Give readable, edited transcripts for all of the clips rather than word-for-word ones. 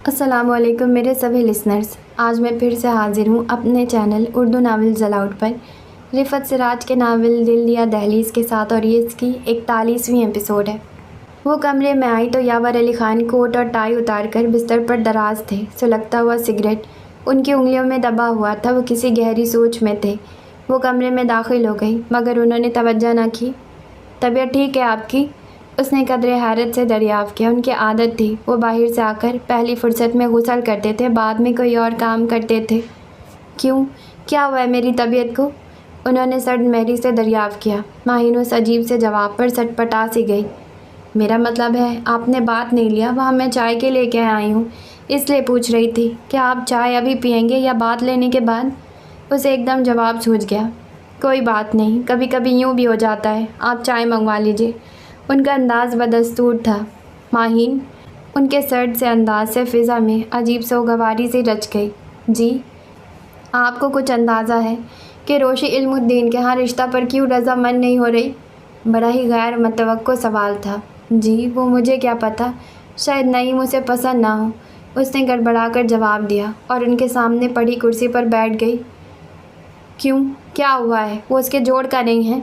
السلام علیکم میرے سبھی لسنرز، آج میں پھر سے حاضر ہوں اپنے چینل اردو ناول زلاؤٹ پر رفعت سراج کے ناول دل دیا دہلیز کے ساتھ، اور یہ اس کی 41ویں ایپیسوڈ ہے۔ وہ کمرے میں آئی تو یاور علی خان کوٹ اور ٹائی اتار کر بستر پر دراز تھے، سلگتا ہوا سگریٹ ان کی انگلیوں میں دبا ہوا تھا۔ وہ کسی گہری سوچ میں تھے۔ وہ کمرے میں داخل ہو گئی مگر انہوں نے توجہ نہ کی۔ طبیعت ٹھیک ہے آپ کی؟ اس نے قدرے حیرت سے دریافت کیا۔ ان کی عادت تھی وہ باہر سے آ کر پہلی فرصت میں غسل کرتے تھے، بعد میں کوئی اور کام کرتے تھے۔ کیوں؟ کیا ہوا ہے میری طبیعت کو؟ انہوں نے سرد مہری سے دریافت کیا۔ ماہین اس عجیب سے جواب پر سٹپٹا سی گئی۔ میرا مطلب ہے آپ نے بات نہیں لیا، وہاں میں چائے کے لے کے آئی ہوں، اس لیے پوچھ رہی تھی کیا آپ چائے ابھی پئیں گے یا بات لینے کے بعد؟ اسے ایک دم جواب سوجھ گیا۔ کوئی بات نہیں، کبھی کبھی یوں بھی ہو جاتا ہے، آپ چائے منگوا لیجیے۔ ان کا انداز بدستور تھا۔ ماہین ان کے سرد سے انداز سے فضا میں عجیب سوگواری سی رچ گئی۔ جی؟ آپ کو کچھ اندازہ ہے کہ روشی علم الدین کے ہاں رشتہ پر کیوں رضامند نہیں ہو رہی؟ بڑا ہی غیر متوقع سوال تھا۔ جی وہ مجھے کیا پتہ، شاید نعیم اسے پسند نہ ہو، اس نے گڑبڑا کر جواب دیا اور ان کے سامنے پڑی کرسی پر بیٹھ گئی۔ کیوں؟ کیا ہوا ہے؟ وہ اس کے جوڑ کا نہیں ہے؟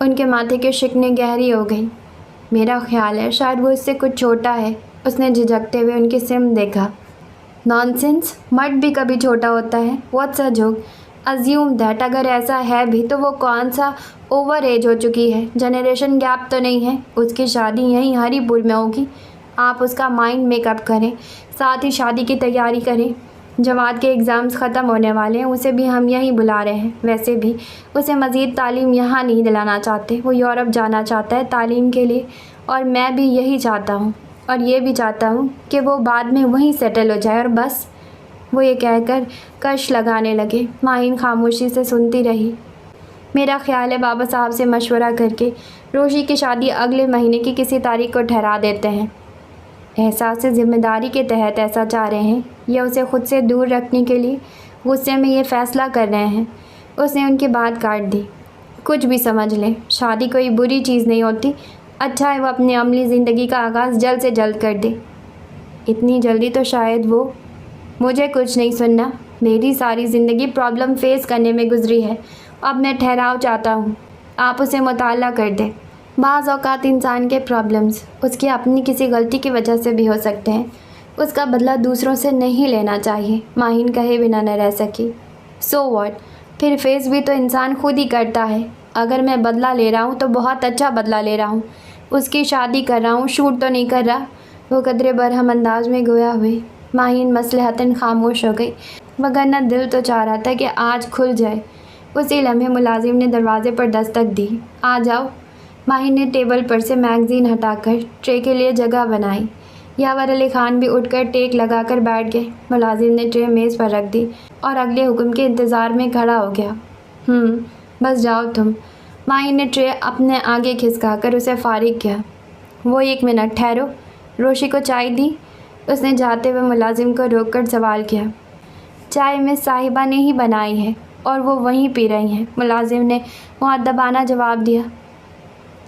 ان کے ماتھے کی شکنیں گہری ہو گئیں۔ میرا خیال ہے شاید وہ اس سے کچھ چھوٹا ہے، اس نے جھجکتے ہوئے ان کی سمت دیکھا۔ نانسنس، مرد بھی کبھی چھوٹا ہوتا ہے، what's a joke, assume that اگر ایسا ہے بھی تو وہ کون سا اوور ایج ہو چکی ہے، جنریشن گیپ تو نہیں ہے، اس کی شادی یہیں ہری پور میں ہوگی، آپ اس کا مائنڈ میک اپ کریں، ساتھ ہی شادی کی تیاری کریں، جماعت کے ایگزامز ختم ہونے والے ہیں، اسے بھی ہم یہیں بلا رہے ہیں، ویسے بھی اسے مزید تعلیم یہاں نہیں دلانا چاہتے، وہ یورپ جانا چاہتا ہے تعلیم کے لیے، اور میں بھی یہی چاہتا ہوں، اور یہ بھی چاہتا ہوں کہ وہ بعد میں وہیں سیٹل ہو جائے اور بس۔ وہ یہ کہہ کر کش لگانے لگے۔ ماہین خاموشی سے سنتی رہی۔ میرا خیال ہے بابا صاحب سے مشورہ کر کے روشی کی شادی اگلے مہینے کی کسی تاریخ کو ٹھہرا دیتے ہیں۔ احساس ذمہ داری کے تحت ایسا چاہ رہے ہیں یا اسے خود سے دور رکھنے کے لیے غصے میں یہ فیصلہ کر رہے ہیں؟ اس نے ان کی بات کاٹ دی۔ کچھ بھی سمجھ لیں، شادی کوئی بری چیز نہیں ہوتی، اچھا ہے وہ اپنی عملی زندگی کا آغاز جلد سے جلد کر دے۔ اتنی جلدی تو شاید وہ… مجھے کچھ نہیں سننا، میری ساری زندگی پرابلم فیس کرنے میں گزری ہے، اب میں ٹھہراؤ چاہتا ہوں، آپ اسے مطالعہ کر دیں۔ بعض اوقات انسان کے پرابلمز اس کی اپنی کسی غلطی کی وجہ سے بھی ہو سکتے ہیں، اس کا بدلہ دوسروں سے نہیں لینا چاہیے۔ ماہین کہے بنا نہ رہ سکی۔ سو واٹ، پھر فیس بھی تو انسان خود ہی کرتا ہے۔ اگر میں بدلہ لے رہا ہوں تو بہت اچھا بدلہ لے رہا ہوں، اس کی شادی کر رہا ہوں، شوٹ تو نہیں کر رہا۔ وہ قدرے برہم انداز میں گویا ہوئی۔ ماہین مصلحتاً خاموش ہو گئی، وگرنہ دل تو چاہ رہا تھا کہ آج کھل جائے۔ اسی لمحے ملازم نے دروازے پر دستک دی۔ آ جاؤ۔ ماہین نے ٹیبل پر سے میگزین ہٹا کر ٹرے کے لیے جگہ بنائی۔ یاور علی خان بھی اٹھ کر ٹیک لگا کر بیٹھ گئے۔ ملازم نے ٹرے میز پر رکھ دی اور اگلے حکم کے انتظار میں کھڑا ہو گیا۔ بس جاؤ تم۔ ماہین نے ٹرے اپنے آگے کھسکا کر اسے فارغ کیا۔ وہ 1 منٹ ٹھہرو، روشی کو چائے دی؟ اس نے جاتے ہوئے ملازم کو روک کر سوال کیا۔ چائے میں صاحبہ نے ہی بنائی ہے اور وہ وہیں پی رہی ہیں، ملازم نے مؤدبانہ جواب دیا۔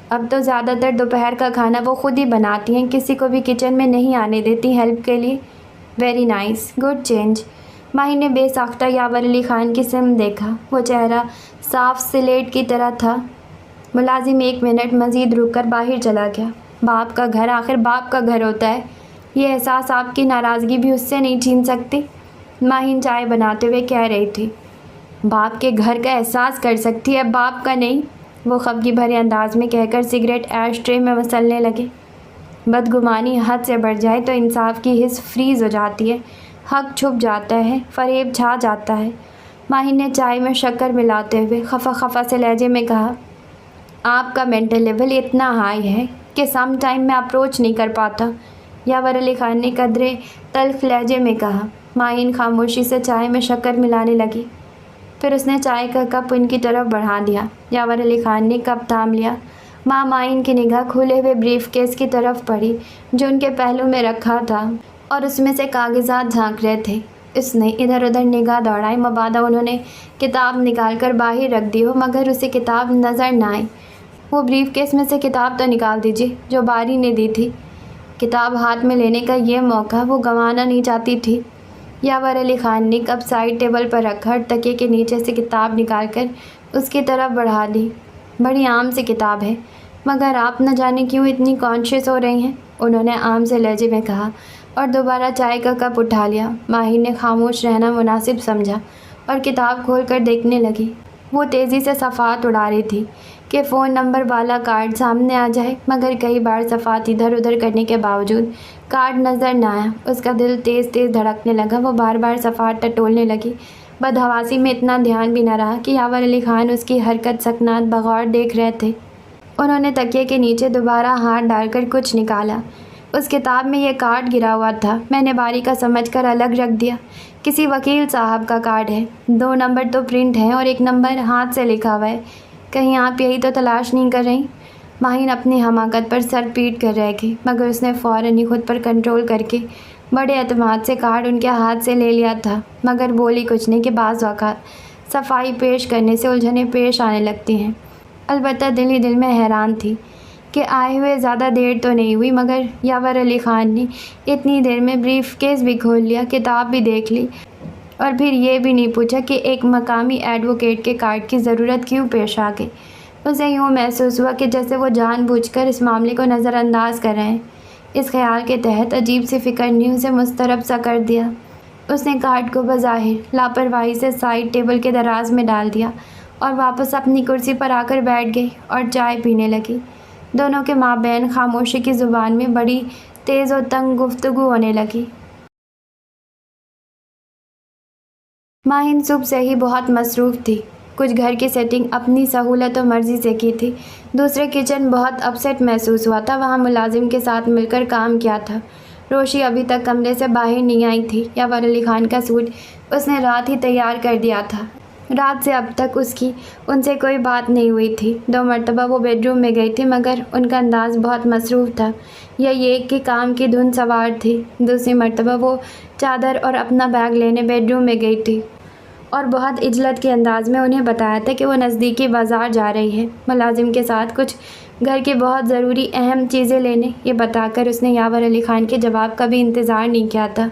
اب تو زیادہ تر دوپہر کا کھانا وہ خود ہی بناتی ہیں، کسی کو بھی کچن میں نہیں آنے دیتی ہیلپ کے لیے۔ Very nice, good change. Maheen نے بے ساختہ یاور علی خان کی سمت دیکھا۔ وہ چہرہ صاف سلیٹ کی طرح تھا۔ ملازم 1 منٹ مزید رک کر باہر چلا گیا۔ باپ کا گھر آخر باپ کا گھر ہوتا ہے، یہ احساس آپ کی ناراضگی بھی اس سے نہیں چھین سکتی، ماہین چائے بناتے ہوئے کہہ رہی تھی۔ باپ کے گھر کا احساس کر سکتی ہے، باپ کا نہیں، وہ خفگی بھرے انداز میں کہہ کر سگریٹ ایش ٹرے میں مسلنے لگے۔ بدگمانی حد سے بڑھ جائے تو انصاف کی حس فریز ہو جاتی ہے، حق چھپ جاتا ہے، فریب چھا جاتا ہے۔ ماہین نے چائے میں شکر ملاتے ہوئے خفا خفا سے لہجے میں کہا، آپ کا مینٹل لیول اتنا ہائی ہے کہ سم ٹائم میں اپروچ نہیں کر پاتا۔ یاور علی خان نے قدرے تلخ لہجے میں کہا۔ ماہین خاموشی سے چائے میں شکر ملانے لگی، پھر اس نے چائے کا کپ ان کی طرف بڑھا دیا۔ یاور علی خان نے کپ تھام لیا۔ ماہین کی نگاہ کھلے ہوئے بریف کیس کی طرف پڑی جو ان کے پہلو میں رکھا تھا اور اس میں سے کاغذات جھانک رہے تھے۔ اس نے ادھر ادھر نگاہ دوڑائی، مبادا انہوں نے کتاب نکال کر باہر رکھ دی ہو مگر اسے کتاب نظر نہ آئی۔ وہ بریف کیس میں سے کتاب تو نکال دیجیے جو باری نے دی تھی۔ کتاب ہاتھ میں لینے کا یہ موقع وہ گنوانا نہیں چاہتی تھی۔ یاور علی خان نے کپ سائڈ ٹیبل پر رکھا اور تکیے کے نیچے سے کتاب نکال کر اس کی طرف بڑھا دی۔ بڑی عام سی کتاب ہے، مگر آپ نہ جانے کیوں اتنی کانشیس ہو رہی ہیں، انہوں نے عام سے لہجے میں کہا اور دوبارہ چائے کا کپ اٹھا لیا۔ ماہر نے خاموش رہنا مناسب سمجھا اور کتاب کھول کر دیکھنے لگی۔ وہ تیزی سے صفحات اڑا رہی تھی کہ فون نمبر والا کارڈ سامنے آ جائے، مگر کئی بار صفحات ادھر ادھر کرنے کے باوجود کارڈ نظر نہ آیا۔ اس کا دل تیز تیز دھڑکنے لگا، وہ بار بار صفحات ٹٹولنے لگی۔ بدحواسی میں اتنا دھیان بھی نہ رہا کہ یاور علی خان اس کی حرکت سکنات بغور دیکھ رہے تھے۔ انہوں نے تکیے کے نیچے دوبارہ ہاتھ ڈال کر کچھ نکالا۔ اس کتاب میں یہ کارڈ گرا ہوا تھا، میں نے باری کا سمجھ کر الگ رکھ دیا۔ کسی وکیل صاحب کا کارڈ ہے، 2 نمبر تو پرنٹ ہیں اور 1 نمبر ہاتھ سے لکھا ہوا ہے۔ کہیں آپ یہی تو تلاش نہیں کر رہی؟ ماہین اپنی حماقت پر سر پیٹ کر رہ گئی، مگر اس نے فوراً ہی خود پر کنٹرول کر کے بڑے اعتماد سے کارڈ ان کے ہاتھ سے لے لیا تھا، مگر بولی کچھ نہیں کہ بعض اوقات صفائی پیش کرنے سے الجھنیں پیش آنے لگتی ہیں۔ البتہ دل ہی دل میں حیران تھی کہ آئے ہوئے زیادہ دیر تو نہیں ہوئی، مگر یاور علی خان نے اتنی دیر میں بریف کیس بھی کھول لیا، کتاب بھی دیکھ لی اور پھر یہ بھی نہیں پوچھا کہ ایک مقامی ایڈوکیٹ کے کارڈ کی ضرورت کیوں پیش آ گئی۔ اسے یوں محسوس ہوا کہ جیسے وہ جان بوجھ کر اس معاملے کو نظر انداز کر رہے ہیں۔ اس خیال کے تحت عجیب سی فکر نے اسے مضطرب سا کر دیا۔ اس نے کارڈ کو بظاہر لاپرواہی سے سائڈ ٹیبل کے دراز میں ڈال دیا اور واپس اپنی کرسی پر آ کر بیٹھ گئی اور چائے پینے لگی۔ دونوں کے مابین خاموشی کی زبان میں بڑی تیز و تنگ گفتگو ہونے لگی۔ ماہین صبح سے ہی بہت مصروف تھی۔ کچھ گھر کی سیٹنگ اپنی سہولت و مرضی سے کی تھی، دوسرے کچن بہت اپسیٹ محسوس ہوا تھا، وہاں ملازم کے ساتھ مل کر کام کیا تھا۔ روشی ابھی تک کمرے سے باہر نہیں آئی تھی۔ یاور علی خان کا سوٹ اس نے رات ہی تیار کر دیا تھا۔ رات سے اب تک اس کی ان سے کوئی بات نہیں ہوئی تھی۔ 2 مرتبہ وہ بیڈ روم میں گئی تھی، مگر ان کا انداز بہت مصروف تھا، یا یہ کہ کام کی دھن سوار تھی۔ دوسری مرتبہ وہ چادر اور اپنا بیگ لینے بیڈ روم میں گئی تھی اور بہت عجلت کے انداز میں انہیں بتایا تھا کہ وہ نزدیکی بازار جا رہی ہے، ملازم کے ساتھ کچھ گھر کی بہت ضروری اہم چیزیں لینے۔ یہ بتا کر اس نے یاور علی خان کے جواب کا بھی انتظار نہیں کیا تھا۔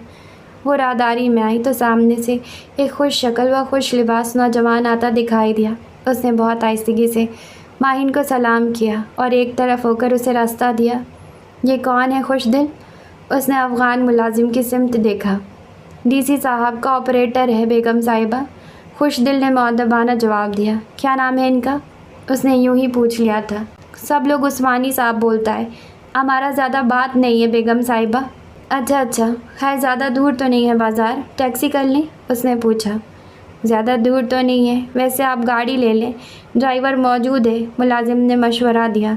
وہ راہداری میں آئی تو سامنے سے ایک خوش شکل و خوش لباس نوجوان آتا دکھائی دیا۔ اس نے بہت آہستگی سے ماہین کو سلام کیا اور ایک طرف ہو کر اسے راستہ دیا۔ یہ کون ہے خوش دل؟ اس نے افغان ملازم کی سمت دیکھا۔ ڈی سی صاحب کا آپریٹر ہے بیگم صاحبہ، خوش دل نے مؤدبانہ جواب دیا۔ کیا نام ہے ان کا؟ اس نے یوں ہی پوچھ لیا تھا۔ سب لوگ عثمانی صاحب بولتا ہے، ہمارا زیادہ بات نہیں ہے بیگم صاحبہ۔ اچھا، خیر زیادہ دور تو نہیں ہے بازار، ٹیکسی کر لیں؟ اس نے پوچھا۔ زیادہ دور تو نہیں ہے، ویسے آپ گاڑی لے لیں، ڈرائیور موجود ہے، ملازم نے مشورہ دیا۔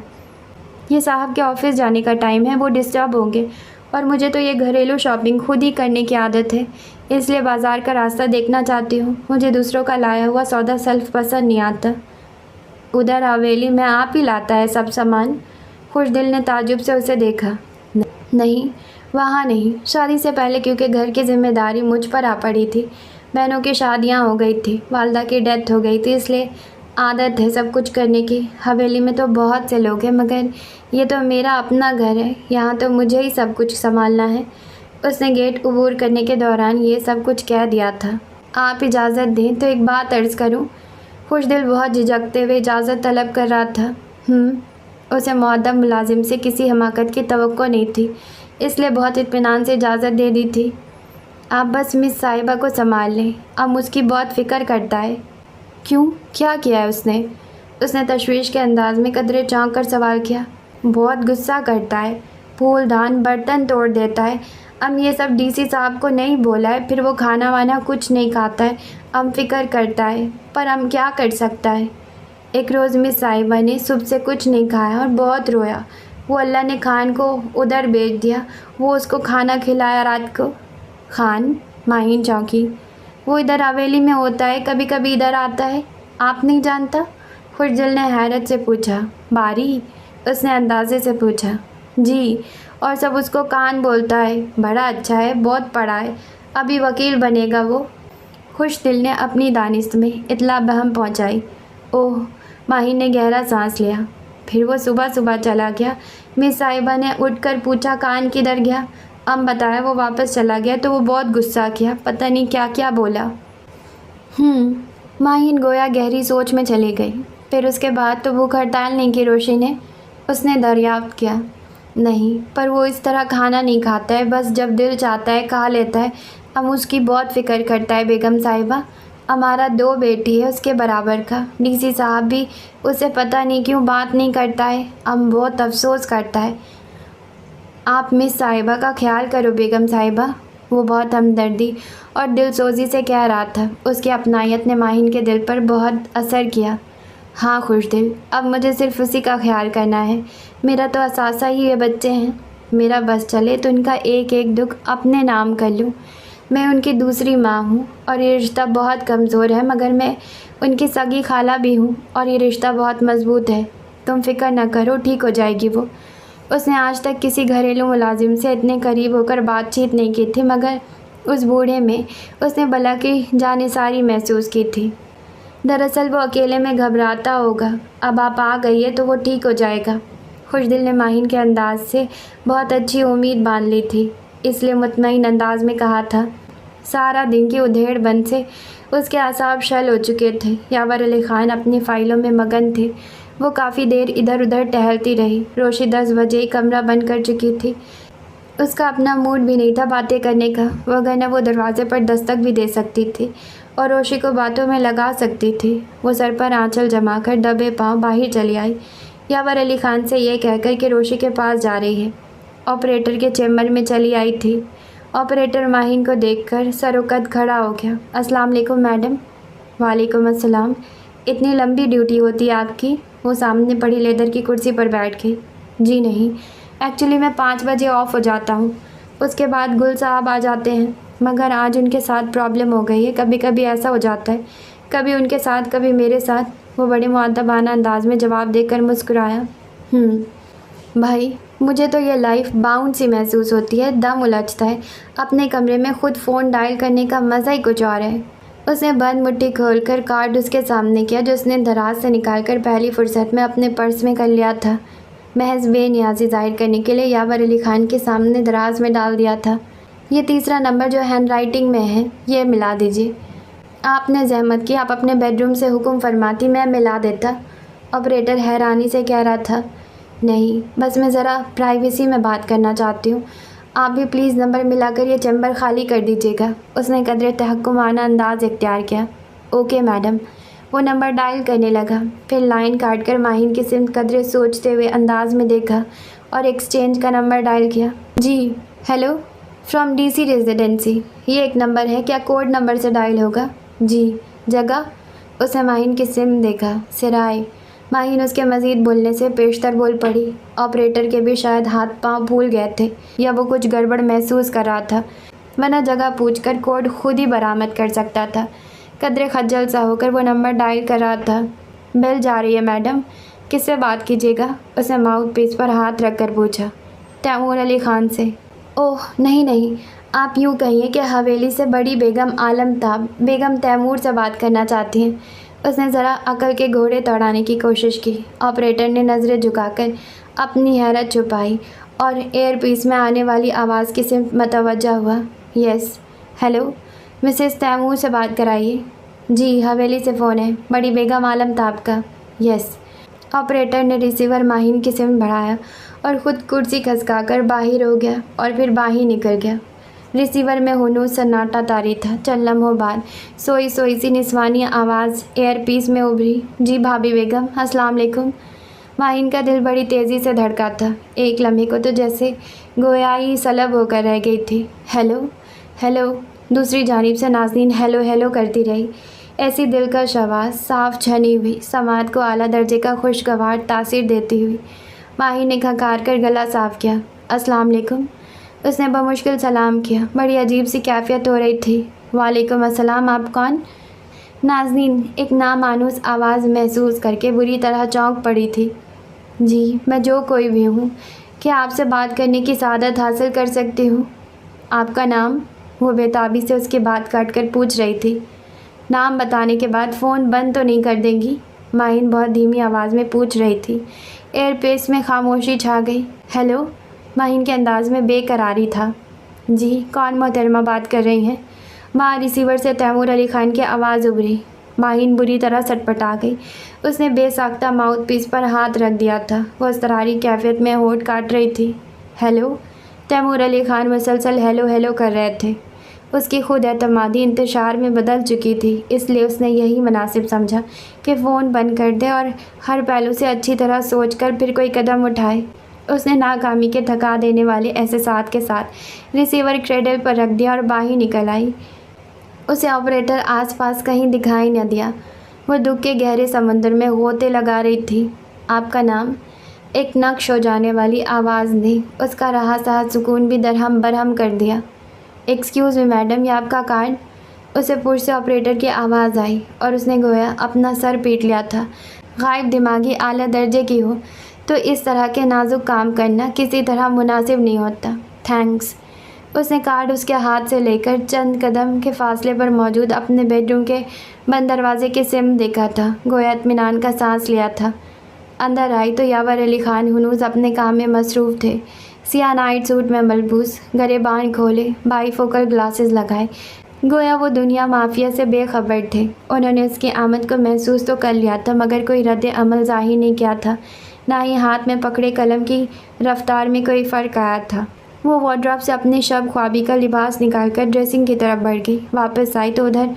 یہ صاحب کے آفس جانے کا ٹائم ہے، وہ ڈسٹرب ہوں گے، اور مجھے تو یہ گھریلو شاپنگ خود ہی کرنے کی عادت ہے، اس لیے بازار کا راستہ دیکھنا چاہتی ہوں۔ مجھے دوسروں کا لایا ہوا سودا سلف پسند نہیں آتا۔ ادھر حویلی میں آپ ہی لاتا ہے سب سامان؟ خوش دل نے تعجب سے اسے دیکھا۔ نہیں، وہاں نہیں، شادی سے پہلے کیونکہ گھر کی ذمہ داری مجھ پر آ پڑی تھی، بہنوں کی شادیاں ہو گئی تھی، والدہ کی ڈیتھ ہو گئی تھی، اس لیے عادت ہے سب کچھ کرنے کی۔ حویلی میں تو بہت سے لوگ ہیں، مگر یہ تو میرا اپنا گھر ہے، یہاں تو مجھے ہی سب کچھ سنبھالنا ہے۔ اس نے گیٹ عبور کرنے کے دوران یہ سب کچھ کہہ دیا تھا۔ آپ اجازت دیں تو ایک بات عرض کروں؟ خوش دل بہت جھجکتے ہوئے اجازت طلب کر رہا تھا۔ اسے مؤدب ملازم سے کسی حماقت کی توقع نہیں تھی، اس لیے بہت اطمینان سے اجازت دے دی تھی۔ آپ بس مس صاحبہ کو سنبھال لیں، اب اس کی بہت فکر کرتا ہے۔ کیوں؟ کیا کیا ہے اس نے؟ اس نے تشویش کے انداز میں قدرے چونک کر سوال کیا۔ بہت غصہ کرتا ہے، پھول دان برتن توڑ دیتا ہے۔ اب یہ سب ڈی سی صاحب کو نہیں بولا ہے، پھر وہ کھانا وانا کچھ نہیں کھاتا ہے، فکر کرتا ہے، پر کیا کر سکتا ہے۔ ایک روز مس صاحبہ نے صبح سے کچھ نہیں کھایا اور بہت رویا، وہ اللہ نے خان کو ادھر بھیج دیا، وہ اس کو کھانا کھلایا رات کو۔ خان؟ ماہین چونکی۔ وہ ادھر حویلی میں ہوتا ہے، کبھی کبھی ادھر آتا ہے، آپ نہیں جانتا؟ خوش دل نے حیرت سے پوچھا۔ باری؟ اس نے اندازے سے پوچھا۔ جی، اور سب اس کو کان بولتا ہے، بڑا اچھا ہے، بہت پڑھا ہے، ابھی وکیل بنے گا وہ۔ خوش دل نے اپنی دانست میں اطلاع بہم پہنچائی۔ اوہ! ماہین نے گہرا سانس لیا، फिर वो सुबह सुबह चला गया। मिस साहिबा ने उठकर पूछा, कान किधर गया? बताया वो वापस चला गया तो वो बहुत गुस्सा किया, पता नहीं क्या क्या बोला। माहिन गोया गहरी सोच में चली गई। फिर उसके बाद तो भूख हड़ताल नहीं की रोशी ने। उसने दरियाफ्त किया, नहीं, पर वो इस तरह खाना नहीं खाता है, बस जब दिल चाहता है खा लेता है। हम उसकी बहुत फ़िक्र करता है बेगम साहिबा। हमारा 2 बेटी है उसके बराबर का। डीसी साहब भी उससे पता नहीं क्यों बात नहीं करता है। हम बहुत अफसोस करता है। आप मिस साहिबा का ख्याल करो बेगम साहिबा। वो बहुत हमदर्दी और दिलसोजी से कह रहा था। उसकी अपनायत ने माहिन के दिल पर बहुत असर किया। हाँ खुशदिल, अब मुझे सिर्फ उसी का ख्याल करना है। मेरा तो असासा ही ये बच्चे हैं। मेरा बस चले तो उनका एक एक दुख अपने नाम कर लूँ। मैं उनकी दूसरी माँ हूँ और ये रिश्ता बहुत कमज़ोर है, मगर मैं उनकी सगी खाला भी हूँ और ये रिश्ता बहुत मज़बूत है। तुम फिक्र न करो, ठीक हो जाएगी वो। उसने आज तक किसी घरेलू मुलाजिम से इतने करीब होकर बातचीत नहीं की थी, मगर उस बूढ़े में उसने बला की जानिसारी महसूस की थी। दरअसल वो अकेले में घबराता होगा। अब आप आ गई है तो वो ठीक हो जाएगा। खुशदिल ने माहिन के अंदाज से बहुत अच्छी उम्मीद बांध ली थी, इसलिए मुतमईन अंदाज में कहा था। सारा दिन की उधेड़ बंद से उसके आसाब शल हो चुके थे। यावर अली ख़ान अपनी फ़ाइलों में मगन थे। वो काफ़ी देर इधर उधर टहलती रही। रोशी 10 बजे ही कमरा बंद कर चुकी थी। उसका अपना मूड भी नहीं था बातें करने का, वगरना वो दरवाज़े पर दस्तक भी दे सकती थी और रोशी को बातों में लगा सकती थी। वो सर पर आंचल जमाकर दबे पांव बाहर चली आई, यावर अली ख़ान से ये कहकर कि रोशी के पास जा रही है। ऑपरेटर के चैम्बर में चली आई थी। ऑपरेटर माहिन को देखकर सरोकत खड़ा हो गया। अस्सलाम वालेकुम मैडम। वालेकुम अस्सलाम। इतनी लंबी ड्यूटी होती है आपकी? वो सामने पड़ी लेदर की कुर्सी पर बैठ गई। जी नहीं, एक्चुअली मैं 5 बजे ऑफ हो जाता हूँ, उसके बाद गुल साहब आ जाते हैं, मगर आज उनके साथ प्रॉब्लम हो गई है। कभी कभी ऐसा हो जाता है, कभी उनके साथ कभी मेरे साथ। वो बड़े मुअद्दबाना अंदाज में जवाब देकर मुस्कुराया। भाई, मुझे तो ये लाइफ बाउंड सी महसूस होती है, दम उलझता है। अपने कमरे में खुद फ़ोन डायल करने का मज़ा ही कुछ और है। उसने बंद मुट्ठी खोलकर कार्ड उसके सामने किया, जो उसने दराज से निकालकर पहली फुर्सत में अपने पर्स में कर लिया था। महज बेनियाजी जाहिर करने के लिए यावर अली ख़ान के सामने दराज में डाल दिया था। ये तीसरा नंबर जो हैंड राइटिंग में है, ये मिला दीजिए। आपने जहमत की, आप अपने बेडरूम से हुक्म फरमाती, मैं मिला देता। ऑपरेटर हैरानी से कह रहा था। नहीं, बस मैं ज़रा प्राइवेसी में बात करना चाहती हूँ। आप भी प्लीज़ नंबर मिलाकर ये चैम्बर खाली कर दीजिएगा। उसने कदरे तहक्कुमाना अंदाज इख्तियार किया। Okay madam. वो नंबर डायल करने लगा, फिर लाइन काट कर माहिन की सिमत कदरे सोचते हुए अंदाज में देखा और एक्सचेंज का नंबर डायल किया। जी, हेलो, फ्रॉम डीसी रेजिडेंसी। ये एक नंबर है, क्या कोड नंबर से डायल होगा? जी। जगह? उसने माहिन की सिम देखा। सिराय। माहिन उसके मज़ीद बोलने से पेशतर बोल पड़ी। ऑपरेटर के भी शायद हाथ पांव भूल गए थे या वो कुछ गड़बड़ महसूस कर रहा था, वरना जगह पूछकर कोड खुद ही बरामद कर सकता था। कदरे खज्जल सा होकर वो नंबर डायल कर रहा था। बेल जा रही है मैडम, किससे बात कीजिएगा? उसने माउथ पीस पर हाथ रख कर पूछा। तैमूर अली ख़ान से। ओह नहीं, आप यूँ कहिए कि हवेली से बड़ी बेगम आलमताब बेगम तैमूर से बात करना चाहती हैं। उसने ज़रा अकल के घोड़े दौड़ाने की कोशिश की। ऑपरेटर ने नज़रें झुकाकर अपनी हैरत छुपाई और एयरपीस में आने वाली आवाज़ की सिर्फ मतवज्जा हुआ। यस, हेलो, मिसेस तैमूर से बात कराइए। जी, हवेली से फ़ोन है, बड़ी बेगम आलमताब का। यस। ऑपरेटर ने रिसीवर माहिन की सिम बढ़ाया और ख़ुद कुर्सी खसकाकर बाहर हो गया और फिर बाहर निकल गया। रिसीवर में हुनूस सन्नाटा तारी था। चंद लम्हों बाद सोई सी निस्वानी आवाज़ एयरपीस में उभरी। जी भाभी बेगम, अस्सलाम वालेकुम। माहिन का दिल बड़ी तेज़ी से धड़का था। एक लम्हे को तो जैसे गोया ही सलब होकर रह गई थी। हेलो। दूसरी जानिब से नाज़नीन हेलो करती रही। ऐसी दिलकश आवाज़, साफ छनी हुई, समात को आला दर्जे का खुशगवार तासीर देती हुई। माहिन ने खंकार कर गला साफ़ किया। अस्सलाम वालेकुम। उसने बमुश्किल सलाम किया। बड़ी अजीब सी कैफियत हो रही थी। वालेकुम अस्सलाम, आप कौन? नाज़नीन एक नामानूस आवाज़ महसूस करके बुरी तरह चौंक पड़ी थी। जी, मैं जो कोई भी हूँ, क्या आपसे बात करने की सादत हासिल कर सकती हूँ? आपका नाम? वो बेताबी से उसकी बात काट कर पूछ रही थी। नाम बताने के बाद फ़ोन बंद तो नहीं कर देंगी? माहिन बहुत धीमी आवाज़ में पूछ रही थी। एयर पेस में खामोशी छा गई। हेलो, माहिन के अंदाज में बेकरारी था। जी, कौन मोहतरमा बात कर रही हैं? वहाँ रिसीवर से तैमूर अली खान की आवाज़ उभरी। माहिन बुरी तरह सटपटा गई। उसने बेसाख्ता माउथ पीस पर हाथ रख दिया था। वो इसरारी कैफियत में होंठ काट रही थी। हेलो, तैमूर अली खान मुसलसल हेलो हेलो कर रहे थे। उसकी खुद एतमादी इंतशार में बदल चुकी थी, इसलिए उसने यही मुनासिब समझा कि फ़ोन बंद कर दे और हर पहलू से अच्छी तरह सोचकर फिर कोई कदम उठाए। उसने नाकामी के थका देने वाले एहसास के साथ रिसीवर क्रेडल पर रख दिया और बाहर निकल आई। उसे ऑपरेटर आसपास कहीं दिखाई न दिया। वो दुख के गहरे समुद्र में गोते लगा रही थी। आपका नाम? एक नक्श हो जाने वाली आवाज़ ने उसका रहा सहा सुकून भी दरहम बरहम कर दिया। एक्सक्यूज़ मी मैडम, ये आपका कार्ड? उसे पुरुष से ऑपरेटर की आवाज़ आई और उसने गोया अपना सर पीट लिया था। गायब दिमागी आला दर्जे की हो तो इस तरह के नाजुक काम करना किसी तरह मुनासिब नहीं होता। थैंक्स। उसने कार्ड उसके हाथ से लेकर चंद कदम के फासले पर मौजूद अपने बेडरूम के बंद दरवाजे के सिम देखा था। गोया इत्मीनान का सांस लिया था। अंदर आई तो यावर अली खान हुनूज अपने काम में मसरूफ़ थे। सियाह नाइट सूट में मलबूस, गरेबान खोले, बाईफोकल ग्लासेस लगाए, गोया वो दुनिया माफिया से बेखबर थे। उन्होंने उसकी आमद को महसूस तो कर लिया था, मगर कोई रद्द अमल ज़ाहिर नहीं किया था। ना ही हाथ में पकड़े कलम की रफ्तार में कोई फ़र्क आया था। वो वार्डरोब से अपने शब ख्वाबी का लिबास निकालकर ड्रेसिंग की तरफ बढ़ गई। वापस आई तो उधर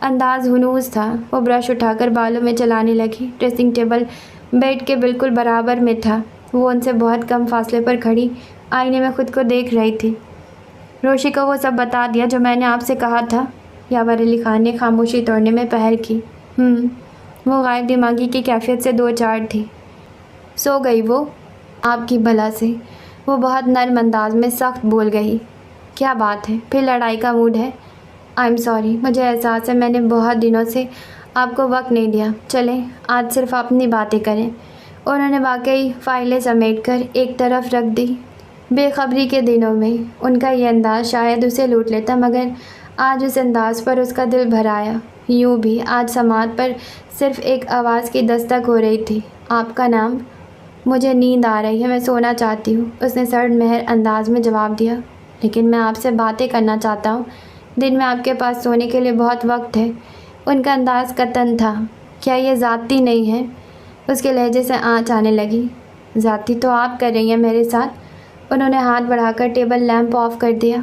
अंदाज हुनूज था। वो ब्रश उठाकर बालों में चलाने लगी। ड्रेसिंग टेबल बेड के बिल्कुल बराबर में था। वो उनसे बहुत कम फासले पर खड़ी आईने में खुद को देख रही थी। रोशी को वो सब बता दिया जो मैंने आपसे कहा था? यावर अली खान ने खामोशी तोड़ने में पहल की। वो गायब दिमागी की कैफियत से दो चार थी। सो गई वो? आपकी भला से। वो बहुत नर्म अंदाज में सख्त बोल गई। क्या बात है, फिर लड़ाई का मूड है? आई एम सॉरी, मुझे एहसास है मैंने बहुत दिनों से आपको वक्त नहीं दिया। चलें, आज सिर्फ अपनी बातें करें। उन्होंने वाकई फाइलें समेटकर एक तरफ रख दी। बेखबरी के दिनों में उनका ये अंदाज़ शायद उसे लूट लेता, मगर आज उस अंदाज़ पर उसका दिल भर आया। यूँ भी आज समात पर सिर्फ एक आवाज़ की दस्तक हो रही थी। आपका नाम? मुझे नींद आ रही है, मैं सोना चाहती हूँ, उसने सर्द मेहर अंदाज में जवाब दिया। लेकिन मैं आपसे बातें करना चाहता हूँ। दिन में आपके पास सोने के लिए बहुत वक्त है। उनका अंदाज़ कतन था। क्या ये ज़ाती नहीं है? उसके लहजे से आँच आने लगी। ज़ाती तो आप कर रही हैं मेरे साथ। उन्होंने हाथ बढ़ाकर टेबल लैंप ऑफ कर दिया।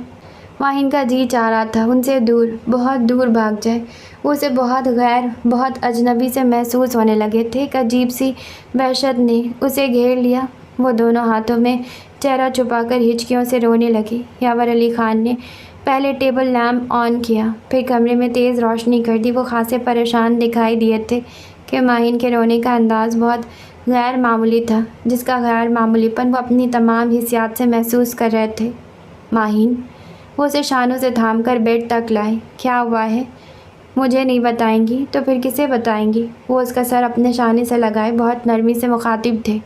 माहिन का जी चाह रहा था उनसे दूर, बहुत दूर भाग जाए। वो उसे बहुत गैर, बहुत अजनबी से महसूस होने लगे थे। एक अजीब सी वहशत ने उसे घेर लिया। वो दोनों हाथों में चेहरा छुपाकर हिचकियों से रोने लगी। यावर अली खान ने पहले टेबल लैंप ऑन किया, फिर कमरे में तेज़ रोशनी कर दी। वो खासे परेशान दिखाई दिए थे कि माहिन के रोने का अंदाज़ बहुत गैर मामूली था, जिसका गैर मामूलीपन वो अपनी तमाम हिस्सियात से महसूस कर रहे थे। माहिन, वो उसे शानों से थाम कर बेड तक लाए। क्या हुआ है? मुझे नहीं बताएंगी तो फिर किसे बताएंगी? वो उसका सर अपने शाने से लगाए बहुत नरमी से मुखातिब थे।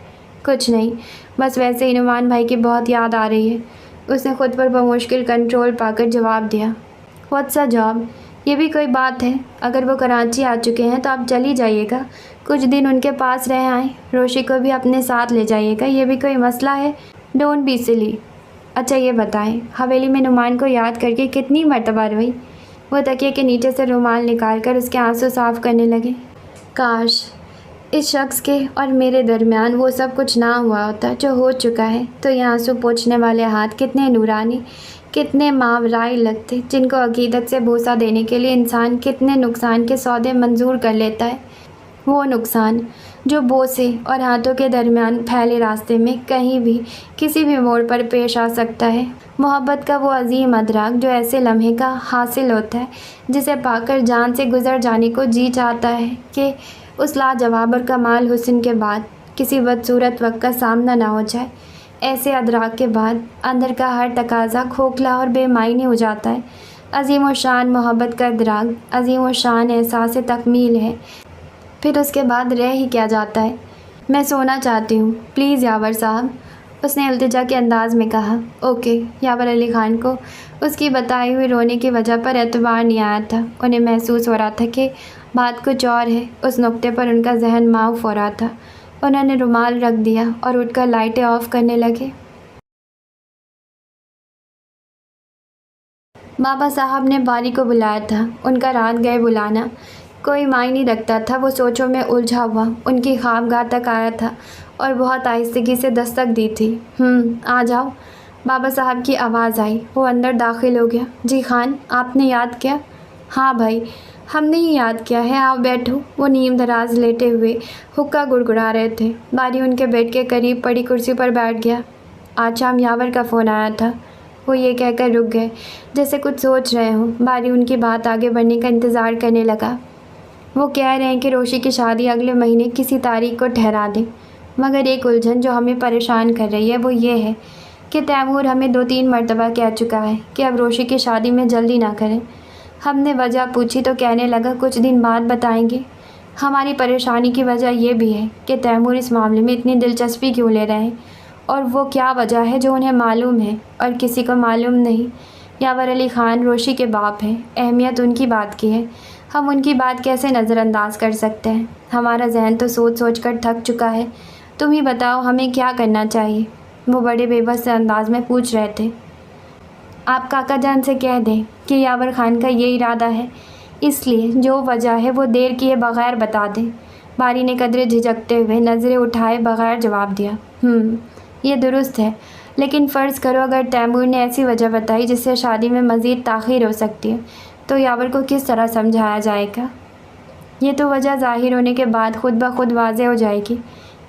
कुछ नहीं, बस वैसे ही नुमान भाई की बहुत याद आ रही है, उसने खुद पर बमुश्किल कंट्रोल पाकर जवाब दिया। What's a job? ये भी कोई बात है? अगर वो कराची आ चुके हैं तो आप चली जाइएगा, कुछ दिन उनके पास रह आएँ। रोशी को भी अपने साथ ले जाइएगा, ये भी कोई मसला है? Don't be silly. अच्छा ये बताएं, हवेली में नुमान को याद करके कितनी मर्तबा रोई? वो तकिए के नीचे से रुमाल निकालकर उसके आंसू साफ़ करने लगे। काश इस शख्स के और मेरे दरमियान वो सब कुछ ना हुआ होता जो हो चुका है, तो ये आंसू पोंछने वाले हाथ कितने नूरानी, कितने मावराई लगते, जिनको अकीदत से भूसा देने के लिए इंसान कितने नुकसान के सौदे मंजूर कर लेता है। वो नुकसान जो बोसे और हाथों के दरमियान फैले रास्ते में कहीं भी किसी भी मोड़ पर पेश आ सकता है। मोहब्बत का वो अजीम अदराक जो ऐसे लम्हे का हासिल होता है जिसे पाकर जान से गुजर जाने को जी चाहता है कि उस लाजवाब और कमाल हुस्न के बाद किसी बदसूरत वक्त का सामना ना हो जाए। ऐसे अदराक के बाद अंदर का हर तकाजा खोखला और बेमायने हो जाता है। अजीम व शान मोहब्बत का अदराक अजीम व शान एहसास तकमील है। फिर उसके बाद रह ही क्या जाता है। मैं सोना चाहती हूँ, प्लीज़ यावर साहब, उसने इल्तिजा के अंदाज़ में कहा। ओके। यावर अली खान को उसकी बताई हुई रोने की वजह पर एतबार नहीं आया था। उन्हें महसूस हो रहा था कि बात कुछ और है। उस नुक्ते पर उनका जहन माऊफ हो रहा था। انہوں نے رومال رکھ دیا اور اٹھ کر لائٹیں آف کرنے لگے۔ بابا صاحب نے باری کو بلایا تھا۔ ان کا رات گئے بلانا کوئی معنی رکھتا تھا۔ وہ سوچوں میں الجھا ہوا ان کی خوابگاہ تک آیا تھا اور بہت آہستگی سے دستک دی تھی۔ آ جاؤ، بابا صاحب کی آواز آئی۔ وہ اندر داخل ہو گیا۔ جی خان، آپ نے یاد کیا؟ ہاں بھائی، ہم نے ہی یاد کیا ہے، آؤ بیٹھو۔ وہ نیم دراز لیٹے ہوئے حقہ گڑگڑا رہے تھے۔ باری ان کے بیڈ کے قریب پڑی کرسی پر بیٹھ گیا۔ آج شام یاور کا فون آیا تھا۔ وہ یہ کہہ کر رک گئے جیسے کچھ سوچ رہے ہوں۔ باری ان کی بات آگے بڑھنے کا انتظار کرنے لگا۔ وہ کہہ رہے ہیں کہ روشی کی شادی اگلے مہینے کسی تاریخ کو ٹھہرا دیں، مگر ایک الجھن جو ہمیں پریشان کر رہی ہے وہ یہ ہے کہ تیمور ہمیں 2-3 مرتبہ کہہ چکا ہے کہ اب روشی کی شادی میں جلدی نہ کریں۔ ہم نے وجہ پوچھی تو کہنے لگا کچھ دن بعد بتائیں گے۔ ہماری پریشانی کی وجہ یہ بھی ہے کہ تیمور اس معاملے میں اتنی دلچسپی کیوں لے رہے ہیں، اور وہ کیا وجہ ہے جو انہیں معلوم ہے اور کسی کو معلوم نہیں۔ یاور علی خان روشی کے باپ ہیں، اہمیت ان کی بات کی ہے، ہم ان کی بات کیسے نظر انداز کر سکتے ہیں؟ ہمارا ذہن تو سوچ سوچ کر تھک چکا ہے، تم ہی بتاؤ ہمیں کیا کرنا چاہیے؟ وہ بڑے بے بس انداز میں پوچھ رہے تھے۔ آپ کاکا جان سے کہہ دیں کہ یاور خان کا یہ ارادہ ہے، اس لیے جو وجہ ہے وہ دیر کیے بغیر بتا دیں۔ باری نے قدرے جھجکتے ہوئے نظریں اٹھائے بغیر جواب دیا۔ یہ درست ہے، لیکن فرض کرو اگر تیمور نے ایسی وجہ بتائی جس سے شادی میں مزید تاخیر ہو سکتی ہے تو یاور کو کس طرح سمجھایا جائے گا؟ یہ تو وجہ ظاہر ہونے کے بعد خود بخود واضح ہو جائے گی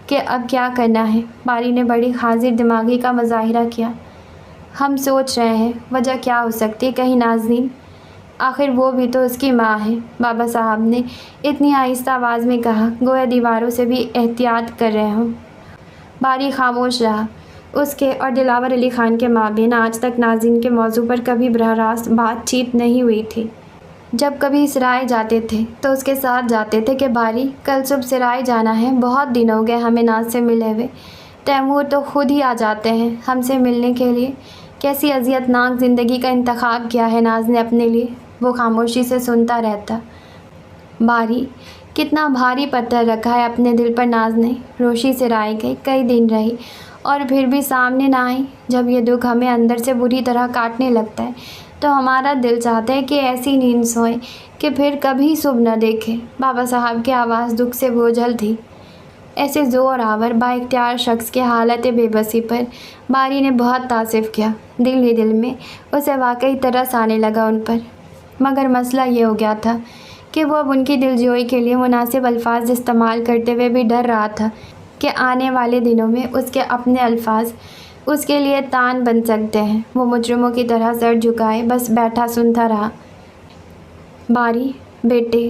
کہ اب کیا کرنا ہے۔ باری نے بڑی حاضر دماغی کا مظاہرہ کیا۔ ہم سوچ رہے ہیں وجہ کیا ہو سکتی ہے، کہیں نازنین؟ آخر وہ بھی تو اس کی ماں ہے، بابا صاحب نے اتنی آہستہ آواز میں کہا گویا دیواروں سے بھی احتیاط کر رہے ہوں۔ باری خاموش رہا۔ اس کے اور دلاور علی خان کے مابین آج تک نازنین کے موضوع پر کبھی براہ راست بات چیت نہیں ہوئی تھی۔ جب کبھی سرائے جاتے تھے تو اس کے ساتھ جاتے تھے کہ باری کل صبح سرائے جانا ہے، بہت دن ہو گئے ہمیں ناز سے ملے ہوئے۔ تیمور تو خود ہی آ جاتے ہیں ہم سے ملنے کے لیے۔ کیسی اذیت ناک زندگی کا انتخاب کیا ہے ناز نے اپنے لیے۔ وہ خاموشی سے سنتا رہتا۔ باری، کتنا بھاری پتھر رکھا ہے اپنے دل پر ناز نے۔ روشی سرائے گئی، کئی دن رہی اور پھر بھی سامنے نہ آئی۔ جب یہ دکھ ہمیں اندر سے بری طرح کاٹنے لگتا ہے تو ہمارا دل چاہتا ہے کہ ایسی نیند سوئیں کہ پھر کبھی صبح نہ دیکھیں۔ بابا صاحب کی آواز دکھ سے بوجھل تھی۔ ایسے زور آور با اختیار شخص کے حالت بے بسی پر باری نے بہت تعصب کیا۔ دل ہی دل میں اسے واقعی ترس آنے لگا ان پر، مگر مسئلہ یہ ہو گیا تھا کہ وہ اب ان کی دلجوئی کے لیے مناسب الفاظ استعمال کرتے ہوئے بھی ڈر رہا تھا کہ آنے والے دنوں میں اس کے اپنے الفاظ اس کے لیے تان بن سکتے ہیں۔ وہ مجرموں کی طرح سر جھکائے بس بیٹھا سنتا رہا۔ باری بیٹے،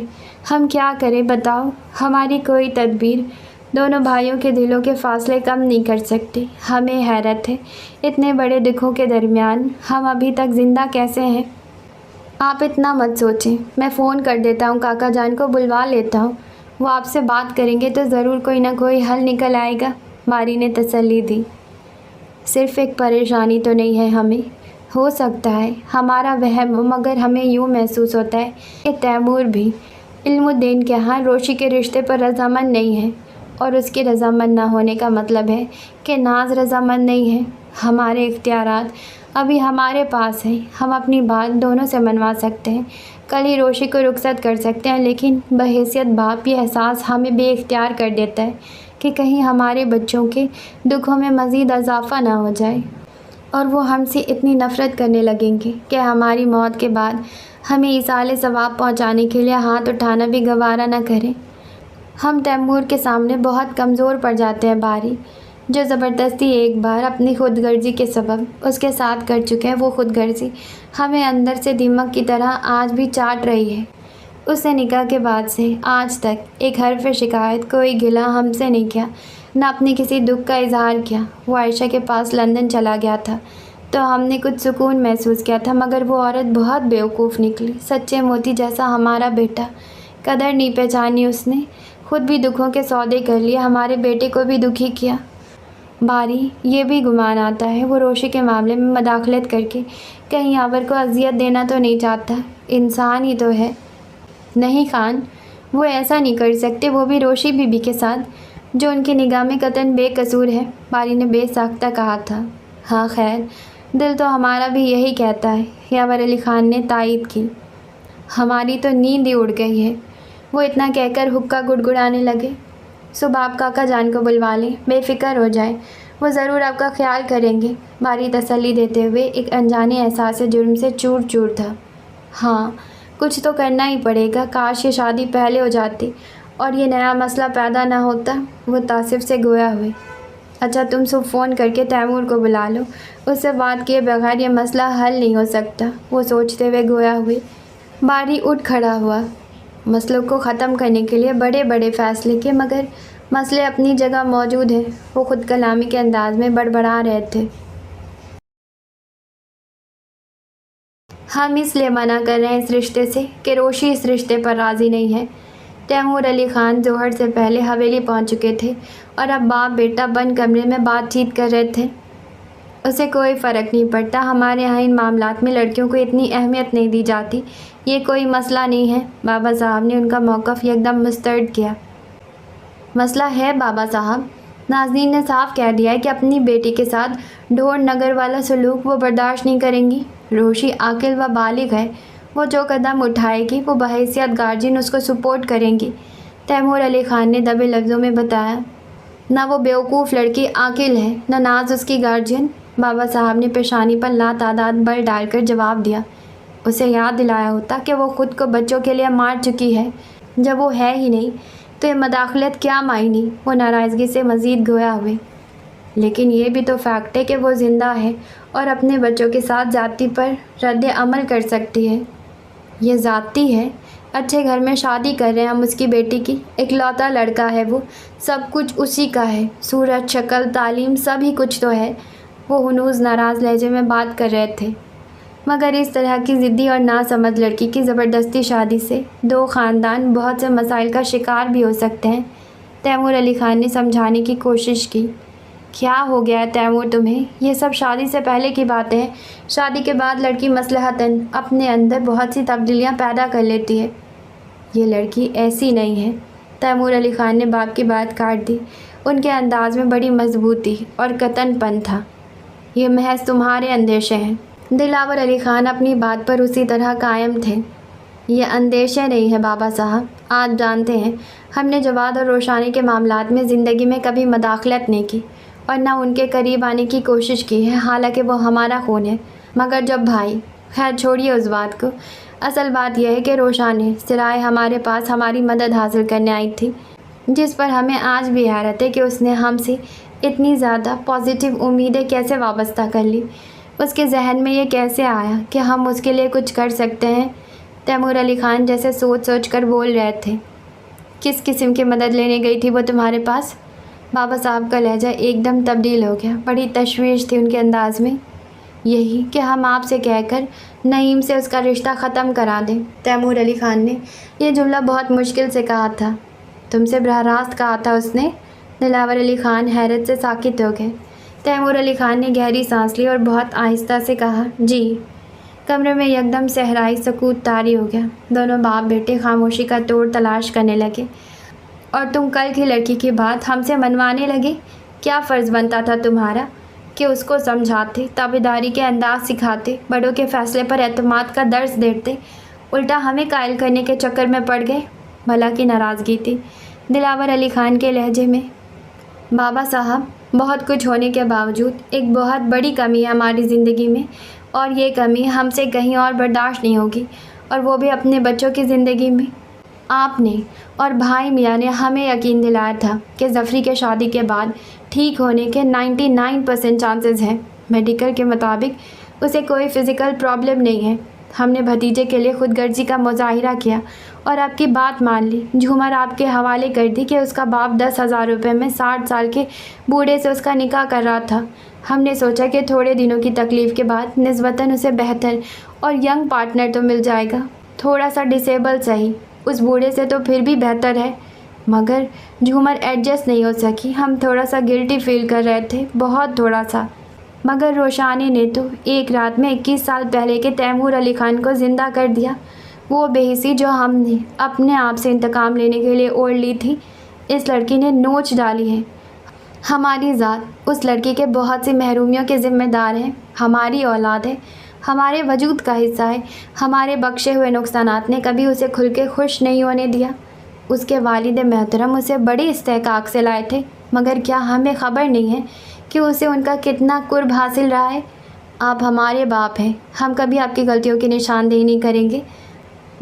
ہم کیا کریں بتاؤ؟ ہماری کوئی تدبیر دونوں بھائیوں کے دلوں کے فاصلے کم نہیں کر سکتی۔ ہمیں حیرت ہے اتنے بڑے دکھوں کے درمیان ہم ابھی تک زندہ کیسے ہیں؟ آپ اتنا مت سوچیں، میں فون کر دیتا ہوں، کاکا جان کو بلوا لیتا ہوں، وہ آپ سے بات کریں گے تو ضرور کوئی نہ کوئی حل نکل آئے گا۔ باری نے تسلی دی۔ صرف ایک پریشانی تو نہیں ہے ہمیں، ہو سکتا ہے ہمارا وہم ہو، مگر ہمیں یوں محسوس ہوتا ہے کہ تیمور بھی علم الدین کے ہاں روشی کے رشتے پر رضامند نہیں ہے، اور اس کی رضامند نہ ہونے کا مطلب ہے کہ ناز رضامند نہیں ہے۔ ہمارے اختیارات ابھی ہمارے پاس ہیں، ہم اپنی بات دونوں سے منوا سکتے ہیں، کل ہی روشی کو رخصت کر سکتے ہیں، لیکن بحیثیت باپ یہ احساس ہمیں بے اختیار کر دیتا ہے کہ کہیں ہمارے بچوں کے دکھوں میں مزید اضافہ نہ ہو جائے اور وہ ہم سے اتنی نفرت کرنے لگیں گے کہ ہماری موت کے بعد ہمیں ایصال ثواب پہنچانے کے لیے ہاتھ اٹھانا بھی گوارا نہ کریں۔ ہم تیمور کے سامنے بہت کمزور پڑ جاتے ہیں باری، جو زبردستی ایک بار اپنی خود غرضی کے سبب اس کے ساتھ کر چکے ہیں، وہ خود غرضی ہمیں اندر سے دیمک کی طرح آج بھی چاٹ رہی ہے۔ اس نے نکاح کے بعد سے آج تک ایک حرف شکایت، کوئی گلہ ہم سے نہیں کیا، نہ اپنے کسی دکھ کا اظہار کیا۔ وہ عائشہ کے پاس لندن چلا گیا تھا تو ہم نے کچھ سکون محسوس کیا تھا، مگر وہ عورت بہت بیوقوف نکلی، سچے موتی جیسا ہمارا بیٹا۔ قدر نہیں پہچانی اس نے، خود بھی دکھوں کے سودے کر لیے، ہمارے بیٹے کو بھی دکھی کیا۔ باری، یہ بھی گمان آتا ہے وہ روشی کے معاملے میں مداخلت کر کے کہیں یاور کو اذیت دینا تو نہیں چاہتا، انسان ہی تو ہے۔ نہیں خان، وہ ایسا نہیں کر سکتے، وہ بھی روشی بی بی کے ساتھ۔ जो उनकी निगाह में कतन बेकसूर है, बारी ने बेसाख्ता कहा था। हाँ खैर, दिल तो हमारा भी यही कहता है, यावर अली खान ने तायद की। हमारी तो नींद ही उड़ गई है। वो इतना कहकर हुक्का गुड़गुड़ाने लगे। सुबह आप काका जान को बुलवा लें, बेफिक्र हो जाए, वो ज़रूर आपका ख्याल करेंगे, बारी तसल्ली देते हुए एक अनजाने एहसास जुर्म से चूर चूर था। हाँ, कुछ तो करना ही पड़ेगा। काश ये शादी पहले हो जाती और ये नया मसला पैदा ना होता। वो तासिफ से गोया हुए। अच्छा, तुम सब फ़ोन करके तैमूर को बुला लो, उससे बात किए बगैर ये मसला हल नहीं हो सकता, वो सोचते हुए गोया हुए। बारी उठ खड़ा हुआ। मसलों को ख़त्म करने के लिए बड़े बड़े फ़ैसले के, मगर मसले अपनी जगह मौजूद हैं। वो खुद कलामी के अंदाज में बड़बड़ा रहे थे। हम इसलिए मना कर रहे हैं इस रिश्ते से कि रोशी इस रिश्ते पर राज़ी नहीं है। तैमूर अली ख़ान जोहर से पहले हवेली पहुंच चुके थे और अब बाप बेटा बंद कमरे में बातचीत कर रहे थे। उसे कोई फ़र्क नहीं पड़ता, हमारे यहाँ इन मामलात में लड़कियों को इतनी अहमियत नहीं दी जाती, ये कोई मसला नहीं है। बाबा साहब ने उनका मौक़िफ़ एकदम मुस्तरद किया। मसला है बाबा साहब, नाज़नीन ने साफ कह दिया है कि अपनी बेटी के साथ ढोर नगर वाला सलूक वो बर्दाश्त नहीं करेंगी। रोशी आकिल व बालिग है, वो जो कदम उठाएगी वो बहैसियत गार्जियन उसको सपोर्ट करेंगी। तैमूर अली ख़ान ने दबे लफ्ज़ों में बताया। ना वो बेवकूफ़ लड़की आकिल है, ना नाज उसकी गार्जियन। बाबा साहब ने पेशानी पर लातादाद बल डालकर जवाब दिया। उसे याद दिलाया होता कि वो ख़ुद को बच्चों के लिए मार चुकी है। जब वो है ही नहीं तो ये मदाखलत क्या मायनी। वो नाराज़गी से मज़ीद गोया हुए। लेकिन ये भी तो फैक्ट है कि वो ज़िंदा है और अपने बच्चों के साथ ज़ाती पर रद्द अमल कर सकती है। ये ज़ाती है, अच्छे घर में शादी कर रहे हैं हम उसकी बेटी की, इकलौता लड़का है वो, सब कुछ उसी का है, सूरत शक्ल तालीम सभी कुछ तो है। वो हुनूज़ नाराज़ लहजे में बात कर रहे थे। मगर इस तरह की ज़िद्दी और नासमझ लड़की की ज़बरदस्ती शादी से दो ख़ानदान बहुत से मसाइल का शिकार भी हो सकते हैं। तैमूर अली ख़ान ने समझाने की कोशिश की। क्या हो गया है तैमूर तुम्हें? ये सब शादी से पहले की बातें हैं। शादी के बाद लड़की मसलहतन अपने अंदर बहुत सी तब्दीलियाँ पैदा कर लेती है। ये लड़की ऐसी नहीं है। तैमूर अली ख़ान ने बाप की बात काट दी। उनके अंदाज में बड़ी मजबूती और कतनपन था। ये महज तुम्हारे अंदेशे हैं। दिलावर अली ख़ान अपनी बात पर उसी तरह कायम थे। ये अंदेशे नहीं है बाबा साहब, आज जानते हैं हमने जवाद और रोशानी के मामलात में ज़िंदगी में कभी मदाखलत नहीं की और ना उनके करीब आने की कोशिश की है, हालांकि वो हमारा खून है। मगर जब भाई, खैर छोड़िए उस बात को। असल बात यह है कि रोशानी सिराए हमारे पास हमारी मदद हासिल करने आई थी, जिस पर हमें आज भी हैरत है कि उसने हमसे इतनी ज़्यादा पॉजिटिव उम्मीदें कैसे वाबस्ता कर ली। उसके जहन में ये कैसे आया कि हम उसके लिए कुछ कर सकते हैं। तैमूर अली ख़ान जैसे सोच सोच कर बोल रहे थे। किस किस्म की मदद लेने गई थी वो तुम्हारे पास? बाबा साहब का लहजा एकदम तब्दील हो गया। बड़ी तशवीश थी उनके अंदाज में। यही कि हम आपसे कहकर नईम से उसका रिश्ता ख़त्म करा दें। तैमूर अली ख़ान ने यह जुमला बहुत मुश्किल से कहा था। तुमसे बराह रास्त कहा था उसने? दिलावर अली ख़ान हैरत से साकित हो गए। तैमूर अली ख़ान ने गहरी सांस ली और बहुत आहिस्ता से कहा, जी। कमरे में एकदम सहराई सकूत तारी हो गया। दोनों बाप बेटे खामोशी का तोड़ तलाश करने लगे। और तुम कल की लड़की की बात हमसे मनवाने लगे? क्या फ़र्ज़ बनता था तुम्हारा कि उसको समझाते, ताबेदारी के अंदाज सिखाते, बड़ों के फ़ैसले पर एतमाद का दर्स देते, उल्टा हमें कायल करने के चक्कर में पड़ गए। भला की नाराज़गी थी दिलावर अली ख़ान के लहजे में। बाबा साहब, बहुत कुछ होने के बावजूद एक बहुत बड़ी कमी है हमारी ज़िंदगी में, और ये कमी हमसे कहीं और बर्दाश्त नहीं होगी, और वो भी अपने बच्चों की ज़िंदगी में। आपने और भाई मियाँ ने हमें यकीन दिलाया था कि ज़फ़री के शादी के बाद ठीक होने के 99% चांसेस हैं। मेडिकल के मुताबिक उसे कोई फ़िज़िकल प्रॉब्लम नहीं है। हमने भतीजे के लिए खुदगर्जी का मुज़ाहिरा किया और आपकी बात मान ली। झूमर आपके हवाले कर दी कि उसका बाप 10,000 रुपये में 60 साल के बूढ़े से उसका निकाह कर रहा था। हमने सोचा कि थोड़े दिनों की तकलीफ़ के बाद निस्बतन उसे बेहतर और यंग पार्टनर तो मिल जाएगा, थोड़ा सा डिसेबल सही, उस बूढ़े से तो फिर भी बेहतर है। मगर झूमर एडजस्ट नहीं हो सकी। हम थोड़ा सा गिल्टी फील कर रहे थे, बहुत थोड़ा सा। मगर रोशानी ने तो एक रात में 21 साल पहले के तैमूर अली ख़ान को ज़िंदा कर दिया। वो बेहिसी जो हमने अपने आप से इंतकाम लेने के लिए ओढ़ ली थी, इस लड़की ने नोच डाली है। हमारी ज़ात उस लड़की के बहुत सी महरूमियों के ज़िम्मेदार हैं। हमारी औलाद है, हमारे वजूद का हिस्सा है। हमारे बख्शे हुए नुकसानात ने कभी उसे खुल के खुश नहीं होने दिया। उसके वालिद मोहतरम उसे बड़ी इस्तेकाक से लाए थे, मगर क्या हमें ख़बर नहीं है कि उसे उनका कितना कुर्ब हासिल रहा है। आप हमारे बाप हैं, हम कभी आपकी गलतियों की निशानदेही नहीं करेंगे,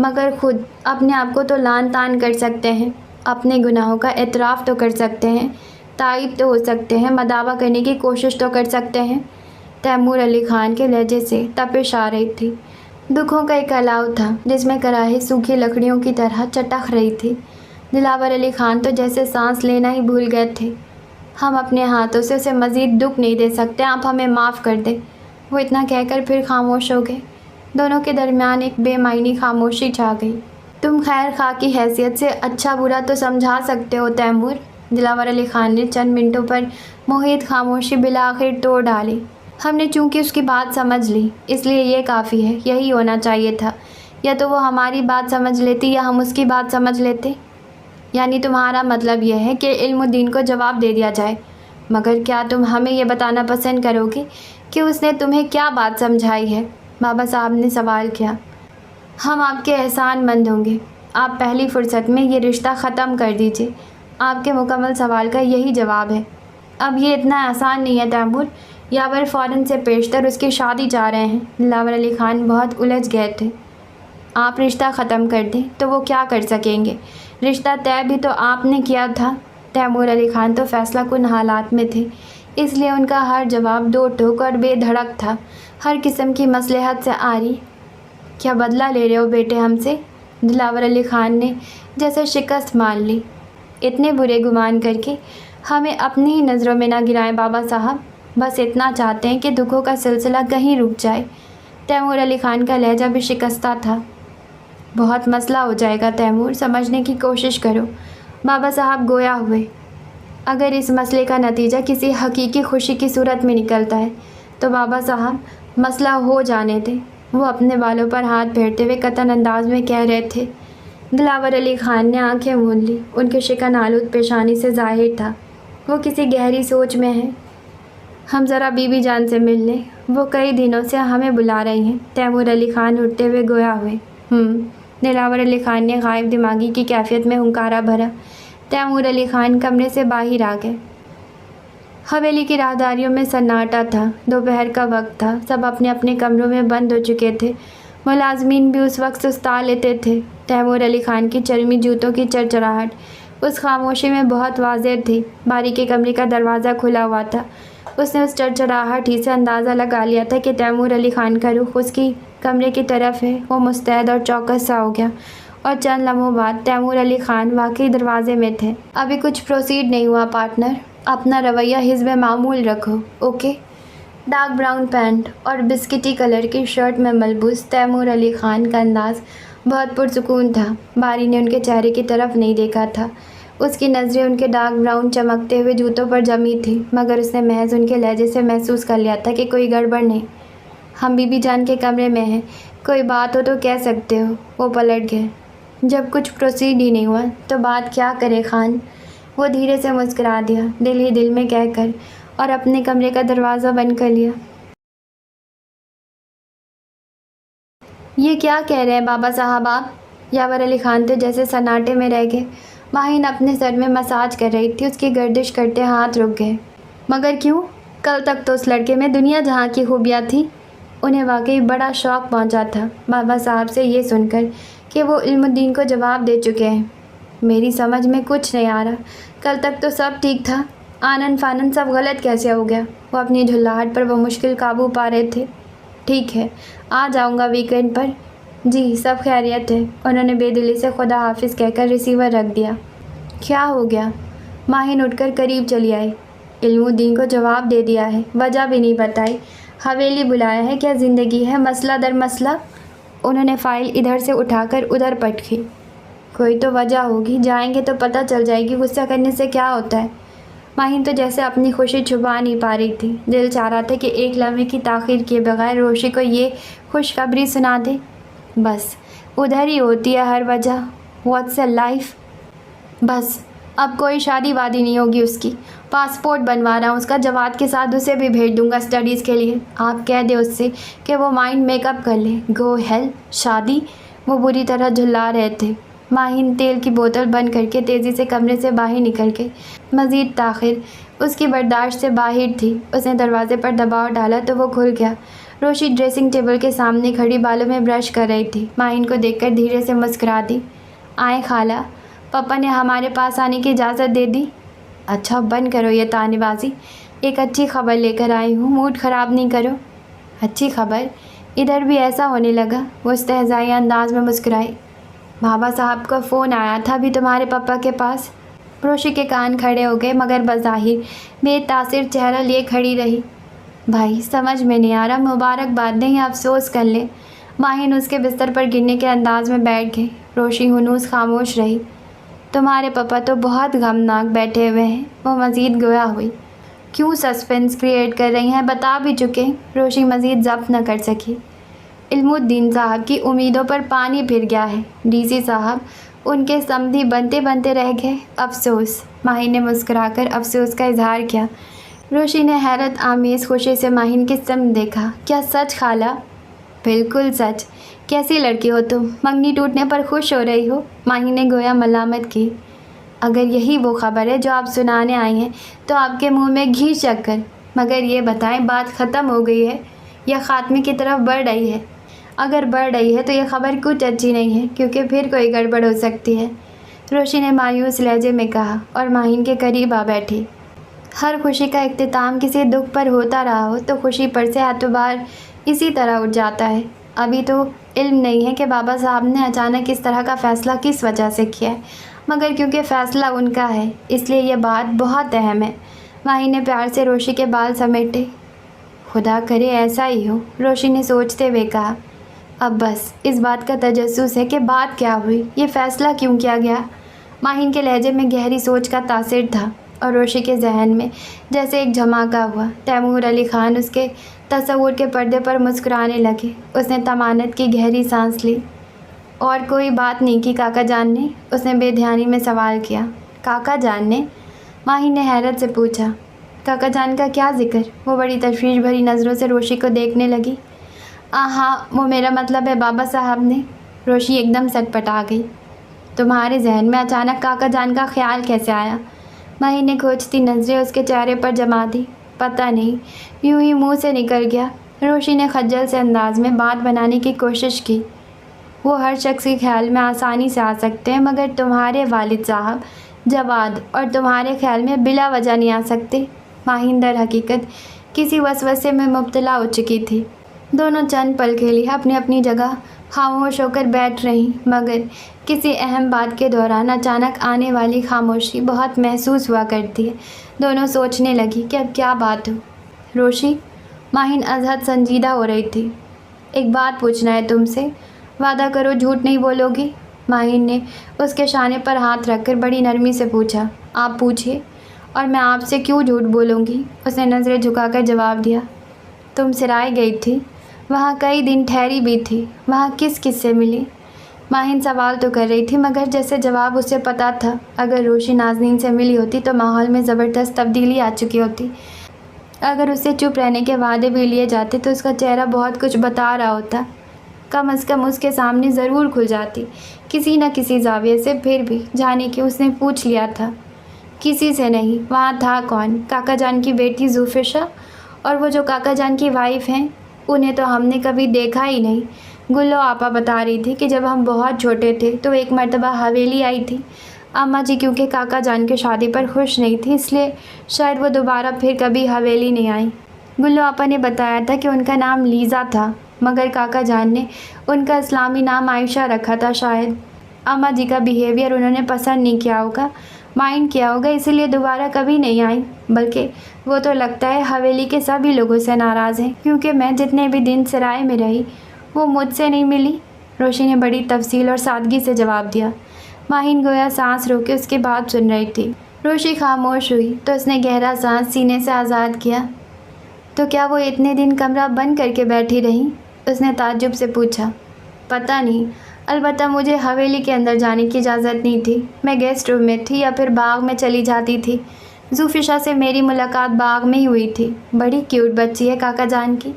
मगर ख़ुद अपने आप को तो लान तान कर सकते हैं, अपने गुनाहों का एतराफ़ तो कर सकते हैं, ताइब तो हो सकते हैं, मदावा करने की कोशिश तो कर सकते हैं। तैमूर अली ख़ान के लहजे से तपिश आ रही थी। दुखों का एक अलाव था जिसमें कराही सूखी लकड़ियों की तरह चटक रही थी। दिलावर अली ख़ान तो जैसे सांस लेना ही भूल गए थे। हम अपने हाथों से उसे मज़ीद दुख नहीं दे सकते, आप हमें माफ़ कर दें। वो इतना कहकर फिर खामोश हो गए। दोनों के दरमियान एक बेमायनी खामोशी छा गई। तुम खैर खा की हैसियत से अच्छा बुरा तो समझा सकते हो तैमूर। दिलावर अली ख़ान ने चंद मिनटों पर मोहित खामोशी बिलाखिर तोड़ डाली। हमने चूंकि उसकी बात समझ ली, इसलिए ये काफ़ी है, यही होना चाहिए था। या तो वो हमारी बात समझ लेती या हम उसकी बात समझ लेते। यानी तुम्हारा मतलब यह है कि इल्मुद्दीन को जवाब दे दिया जाए, मगर क्या तुम हमें यह बताना पसंद करोगे कि उसने तुम्हें क्या बात समझाई है? बाबा साहब ने सवाल किया। हम आपके एहसानमंद होंगे। आप पहली फ़ुर्सत में ये रिश्ता ख़त्म कर दीजिए। आपके मुकम्मल सवाल का यही जवाब है। अब ये इतना आसान नहीं है तैमूर। यावर फ़ौरन से पेशतर उसकी शादी चाह रहे हैं। दिलावर अली ख़ान बहुत उलझ गए थे। आप रिश्ता ख़त्म कर दें तो वो क्या कर सकेंगे? रिश्ता तय भी तो आपने किया था। तैमूर अली ख़ान तो फ़ैसला कुन हालात में थे, इसलिए उनका हर जवाब दो टूक और बेधड़क था, हर किस्म की मसलहत से आरी। क्या बदला ले रहे हो बेटे हमसे? दिलावर अली ख़ान ने जैसे शिकस्त मान ली। इतने बुरे गुमान करके हमें अपनी ही नज़रों में ना गिराएं बाबा साहब। बस इतना चाहते हैं कि दुखों का सिलसिला कहीं रुक जाए। तैमूर अली ख़ान का लहजा भी शिकस्ता था। बहुत मसला हो जाएगा तैमूर, समझने की कोशिश करो। बाबा साहब गोया हुए। अगर इस मसले का नतीजा किसी हकीकी खुशी की सूरत में निकलता है तो बाबा साहब मसला हो जाने दें। वो अपने बालों पर हाथ फेरते हुए कतन अंदाज में कह रहे थे। दिलावर अली ख़ान ने आंखें मूंद ली। उनके शिकन आलूद पेशानी से ज़ाहिर था वो किसी गहरी सोच में हैं। हम ज़रा बीबी जान से मिल लें, वो कई दिनों से हमें बुला रही हैं। तैमूर अली ख़ान उठते हुए गोया हुए। दिलावर अली ख़ान ने गायब दिमागी की कैफियत में हुंकारा भरा। तैमूर अली ख़ान कमरे से बाहर आ गए। हवेली की राहदारियों में सन्नाटा था। दोपहर का वक्त था। सब अपने अपने कमरों में बंद हो चुके थे। मुलाजमीन भी उस वक्त सुस्ता लेते थे। तैमूर अली ख़ान की चरमी जूतों की चरचराहट उस खामोशी में बहुत वाज़ेह थी। बारी के कमरे का दरवाज़ा खुला हुआ था। उसने उस चरचराहट ही से अंदाज़ा लगा लिया था कि तैमूर अली ख़ान का रुख उसकी कमरे की तरफ है। वो मुस्तैद और चौकस सा हो गया और चंद लम्हों बाद तैमूर अली ख़ान वाकई दरवाजे में थे। अभी कुछ प्रोसीड नहीं हुआ पार्टनर, अपना रवैया हिज़्ब मामूल रखो, ओके? डार्क ब्राउन पैंट और बिस्किटी कलर की शर्ट में मलबूस तैमूर अली ख़ान का अंदाज़ बहुत पुरसुकून था। बारी ने उनके चेहरे की तरफ नहीं देखा था। उसकी नज़रें उनके डार्क ब्राउन चमकते हुए जूतों पर जमी थी, मगर उसने महज उनके लहजे से महसूस कर लिया था कि कोई गड़बड़ नहीं। हम बीबी जान के कमरे में हैं, कोई बात हो तो कह सकते हो। वो पलट गए। जब कुछ प्रोसीड ही नहीं हुआ तो बात क्या करे खान? वो धीरे से मुस्कुरा दिया, दिल ही दिल में कहकर, और अपने कमरे का दरवाज़ा बंद कर लिया। ये क्या कह रहे हैं बाबा साहब आप? यावर अली ख़ान तो जैसे सन्नाटे में रह गए। माहिन अपने सर में मसाज कर रही थी। उसकी गर्दिश करते हाथ रुक गए। मगर क्यों? कल तक तो उस लड़के में दुनिया जहाँ की खूबियाँ थी। उन्हें वाकई बड़ा शौक़ पहुँचा था बाबा साहब से ये सुनकर कि वो इल्मुद्दीन को जवाब दे चुके हैं। मेरी समझ में कुछ नहीं आ रहा। कल तक तो सब ठीक था, आनन फानन सब गलत कैसे हो गया? वो अपनी झुल्लाहट पर वो मुश्किल काबू पा रहे थे। ठीक है, आ जाऊँगा वीकेंड पर। जी सब खैरियत है। उन्होंने बेदिली से खुदा हाफिज़ कहकर रिसीवर रख दिया। क्या हो गया? माहिन उठकर करीब चली आई। इल्मुद्दीन को जवाब दे दिया है, वजह भी नहीं बताई। हवेली बुलाया है, क्या ज़िंदगी है मसला दर मसला। उन्होंने फ़ाइल इधर से उठाकर उधर पटकी। कोई तो वजह होगी, जाएंगे तो पता चल जाएगी। गुस्सा करने से क्या होता है? माहिन तो जैसे अपनी खुशी छुपा नहीं पा रही थी। दिल चाह रहा था कि एक लम्हे की ताख़ीर किए बगैर रोशी को ये खुशखबरी सुना दे। बस उधर ही होती है हर वजह। What's a life. बस अब कोई शादी वादी नहीं होगी उसकी। पासपोर्ट बनवा रहा हूँ उसका, जवाद के साथ उसे भी भेज दूंगा स्टडीज़ के लिए। आप कह दे उससे कि वो माइंड मेकअप कर ले। गो हेल, शादी? वो बुरी तरह झुल्ला रहे थे। माहिन तेल की बोतल बंद करके तेज़ी से कमरे से बाहर निकल गई। मज़ीद ताख़िर उसकी बर्दाश्त से बाहर थी। उसने दरवाजे पर दबाव डाला तो वो खुल गया। रोशी ड्रेसिंग टेबल के सामने खड़ी बालों में ब्रश कर रही थी। माहिन को देखकर धीरे से मुस्कुरा दी। आए खाला, पापा ने हमारे पास आने की इजाज़त दे दी। अच्छा बंद करो ये तानेबाजी, एक अच्छी खबर लेकर आई हूँ, मूड ख़राब नहीं करो। अच्छी खबर? इधर भी ऐसा होने लगा। वो इस्तेहज़ाई अंदाज में मुस्कुराई। बाबा साहब का फ़ोन आया था अभी तुम्हारे पापा के पास। रोशी के कान खड़े हो गए मगर बज़ाहिर बेतासिर चेहरा लिए खड़ी रही। भाई समझ में नहीं आ रहा, मुबारकबाद नहीं अफसोस कर ले। माहिन उसके बिस्तर पर गिरने के अंदाज में बैठ गई। रोशी हुनूस खामोश रही। तुम्हारे पापा तो बहुत गमनाक बैठे हुए हैं, वो मज़ीद गोया हुई। क्यों सस्पेंस क्रिएट कर रही हैं, बता भी चुके। रोशी मज़ीद ज़ब्त न कर सकी। इल्मुद्दीन साहब की उम्मीदों पर पानी फिर गया है। डीसी साहब उनके समधी बनते बनते रह गए। अफसोस। माहिन ने मुस्कुराकर अफसोस का इजहार किया। रोशी ने हैरत आमेज़ खुशी से माहिन की समझ देखा। क्या सच खाला? बिल्कुल सच। कैसी लड़की हो तुम, मंगनी टूटने पर खुश हो रही हो? माहिन ने गोया मलामत की। अगर यही वो खबर है जो आप सुनाने आई हैं तो आपके मुंह में घी शक्कर। मगर ये बताएं, बात ख़त्म हो गई है या ख़ात्मे की तरफ बढ़ रही है? अगर बढ़ रही है तो ये खबर कुछ अच्छी नहीं है, क्योंकि फिर कोई गड़बड़ हो सकती है। रोशी ने मायूस लहजे में कहा और माहिन के करीब आ बैठी। हर खुशी का इख्तिताम किसी दुख पर होता रहा हो तो खुशी पर से एतबार इसी तरह उठ जाता है। अभी तो इल्म नहीं है कि बाबा साहब ने अचानक इस तरह का फ़ैसला किस वजह से किया है, मगर क्योंकि फ़ैसला उनका है इसलिए यह बात बहुत अहम है। माहिन ने प्यार से रोशी के बाल समेटे। खुदा करे ऐसा ही हो, रोशी ने सोचते हुए कहा। अब बस इस बात का तजस्सुस है कि बात क्या हुई, ये फ़ैसला क्यों किया गया। माहिन के लहजे में गहरी सोच का तासिर था और रोशी के जहन में जैसे एक धमाका हुआ। तैमूर अली ख़ान उसके तस्वुर के पर्दे पर मुस्कुराने लगे। उसने तमानत की गहरी सांस ली। और कोई बात नहीं की काका जान ने? उसने बेध्यानी में सवाल किया। काका जान ने? माहिन ने हैरत से पूछा। काका जान का क्या जिक्र? वो बड़ी तशवीश भरी नज़रों से रोशी को देखने लगी। हाँ, वो मेरा मतलब है बाबा साहब ने। रोशी एकदम सटपटा गई। तुम्हारे जहन में अचानक काका जान का ख्याल कैसे आया? माहिन ने खोजती नज़रें उसके चेहरे पर जमा दी। पता नहीं, यूं ही मुंह से निकल गया। रोशी ने खज्जल से अंदाज में बात बनाने की कोशिश की। वो हर शख्स के ख्याल में आसानी से आ सकते हैं, मगर तुम्हारे वालिद साहब जवाद और तुम्हारे ख्याल में बिला वजह नहीं आ सकते। माहिन दर हकीकत किसी वसवसे में मुब्तला हो चुकी थी। दोनों चंद पल के लिए अपनी अपनी जगह खामोश होकर बैठ रहीं, मगर किसी अहम बात के दौरान अचानक आने वाली खामोशी बहुत महसूस हुआ करती है। दोनों सोचने लगी कि अब क्या बात हो। रोशी, माहिन अजहद संजीदा हो रही थी। एक बात पूछना है तुमसे, वादा करो झूठ नहीं बोलोगी। माहिन ने उसके शाने पर हाथ रखकर बड़ी नरमी से पूछा। आप पूछिए, और मैं आपसे क्यों झूठ बोलूँगी? उसने नज़रें झुकाकर जवाब दिया। तुम सिराय गई थी, वहाँ कई दिन ठहरी भी थी, वहाँ किस किस से मिली? माहिन सवाल तो कर रही थी, मगर जैसे जवाब उसे पता था। अगर रोशी नाज़नीन से मिली होती तो माहौल में ज़बरदस्त तब्दीली आ चुकी होती। अगर उससे चुप रहने के वादे भी लिए जाते तो उसका चेहरा बहुत कुछ बता रहा होता। कम अज़ कम उसके सामने ज़रूर खुल जाती किसी न किसी ज़ाविये से। फिर भी जाने कि उसने पूछ लिया था। किसी से नहीं, वहाँ था कौन? काका जान की बेटी ज़ुफ़िशा, और वो जो काका जान की वाइफ़ हैं उन्हें तो हमने कभी देखा ही नहीं। गुल्लो आपा बता रही थी कि जब हम बहुत छोटे थे तो एक मर्तबा हवेली आई थी। अम्मा जी क्योंकि काका जान की शादी पर खुश नहीं थी, इसलिए शायद वो दोबारा फिर कभी हवेली नहीं आई। गुल्लो आपा ने बताया था कि उनका नाम लीज़ा था, मगर काका जान ने उनका इस्लामी नाम आयशा रखा था। शायद अम्मा जी का बिहेवियर उन्होंने पसंद नहीं किया होगा, माइंड किया होगा, इसीलिए दोबारा कभी नहीं आई। बल्कि वो तो लगता है हवेली के सभी लोगों से नाराज़ हैं, क्योंकि मैं जितने भी दिन सराय में रही वो मुझसे नहीं मिली। रोशी ने बड़ी तफसील और सादगी से जवाब दिया। माहिन गोया सांस रोके उसकी बात सुन रही थी। रोशी खामोश हुई तो उसने गहरा सांस सीने से आज़ाद किया। तो क्या वो इतने दिन कमरा बंद करके बैठी रहीं? उसने ताज्जुब से पूछा। पता नहीं, البتہ مجھے حویلی کے اندر جانے کی اجازت نہیں تھی۔ میں گیسٹ روم میں تھی یا پھر باغ میں چلی جاتی تھی۔ زوفیشا سے میری ملاقات باغ میں ہی ہوئی تھی۔ بڑی کیوٹ بچی ہے کاکا جان کی۔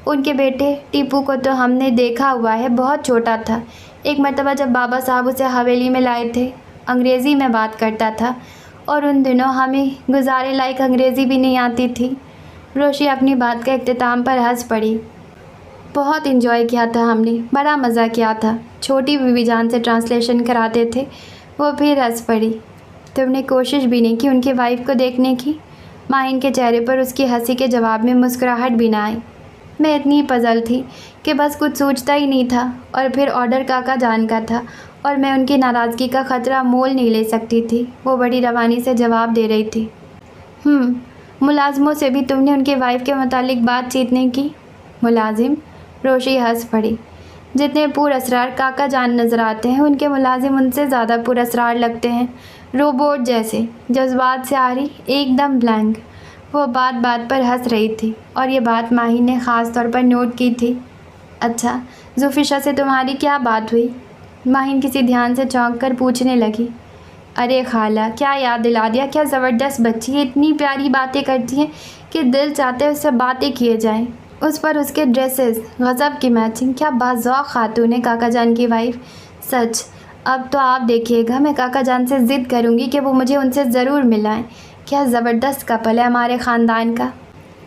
ان کے بیٹے ٹیپو کو تو ہم نے دیکھا ہوا ہے، بہت چھوٹا تھا۔ ایک مرتبہ جب بابا صاحب اسے حویلی میں لائے تھے، انگریزی میں بات کرتا تھا، اور ان دنوں ہمیں گزارے لائق انگریزی بھی نہیں آتی تھی۔ روشی اپنی بات کا اختتام پر ہنس پڑی۔ بہت انجوائے کیا تھا ہم نے، بڑا مزہ کیا تھا۔ چھوٹی بیوی جان سے ٹرانسلیشن کراتے تھے۔ وہ پھر ہنس پڑی۔ تم نے کوشش بھی نہیں کی ان کی وائف کو دیکھنے کی؟ ماہین کے چہرے پر اس کی ہنسی کے جواب میں مسکراہٹ بھی نہ آئی۔ میں اتنی پزل تھی کہ بس کچھ سوچتا ہی نہیں تھا، اور پھر آرڈر کاکا جان کا تھا، اور میں ان کی ناراضگی کا خطرہ مول نہیں لے سکتی تھی۔ وہ بڑی روانی سے جواب دے رہی تھی۔ ملازموں سے بھی تم نے ان کی وائف کے متعلق بات چیت نہیں کی؟ ملازم؟ روشی ہنس پڑی۔ جتنے پر اسرار کاکا جان نظر آتے ہیں، ان کے ملازم ان سے زیادہ پر اسرار لگتے ہیں، روبوٹ جیسے، جذبات سے آری، ایک دم بلینک۔ وہ بات بات پر ہنس رہی تھی، اور یہ بات ماہی نے خاص طور پر نوٹ کی تھی۔ اچھا، زوفیشا سے تمہاری کیا بات ہوئی؟ ماہین کسی دھیان سے چونک کر پوچھنے لگی۔ ارے خالہ، کیا یاد دلا دیا، کیا زبردست بچی ہے، اتنی پیاری باتیں کرتی ہیں کہ دل چاہتے اس سے باتیں کیے جائیں۔ اس پر اس کے ڈریسز، غضب کی میچنگ، کیا باذوق خاتون ہے کاکا جان کی وائف۔ سچ، اب تو آپ دیکھیے گا، میں کاکا جان سے ضد کروں گی کہ وہ مجھے ان سے ضرور ملائیں۔ کیا زبردست کپل ہے ہمارے خاندان کا۔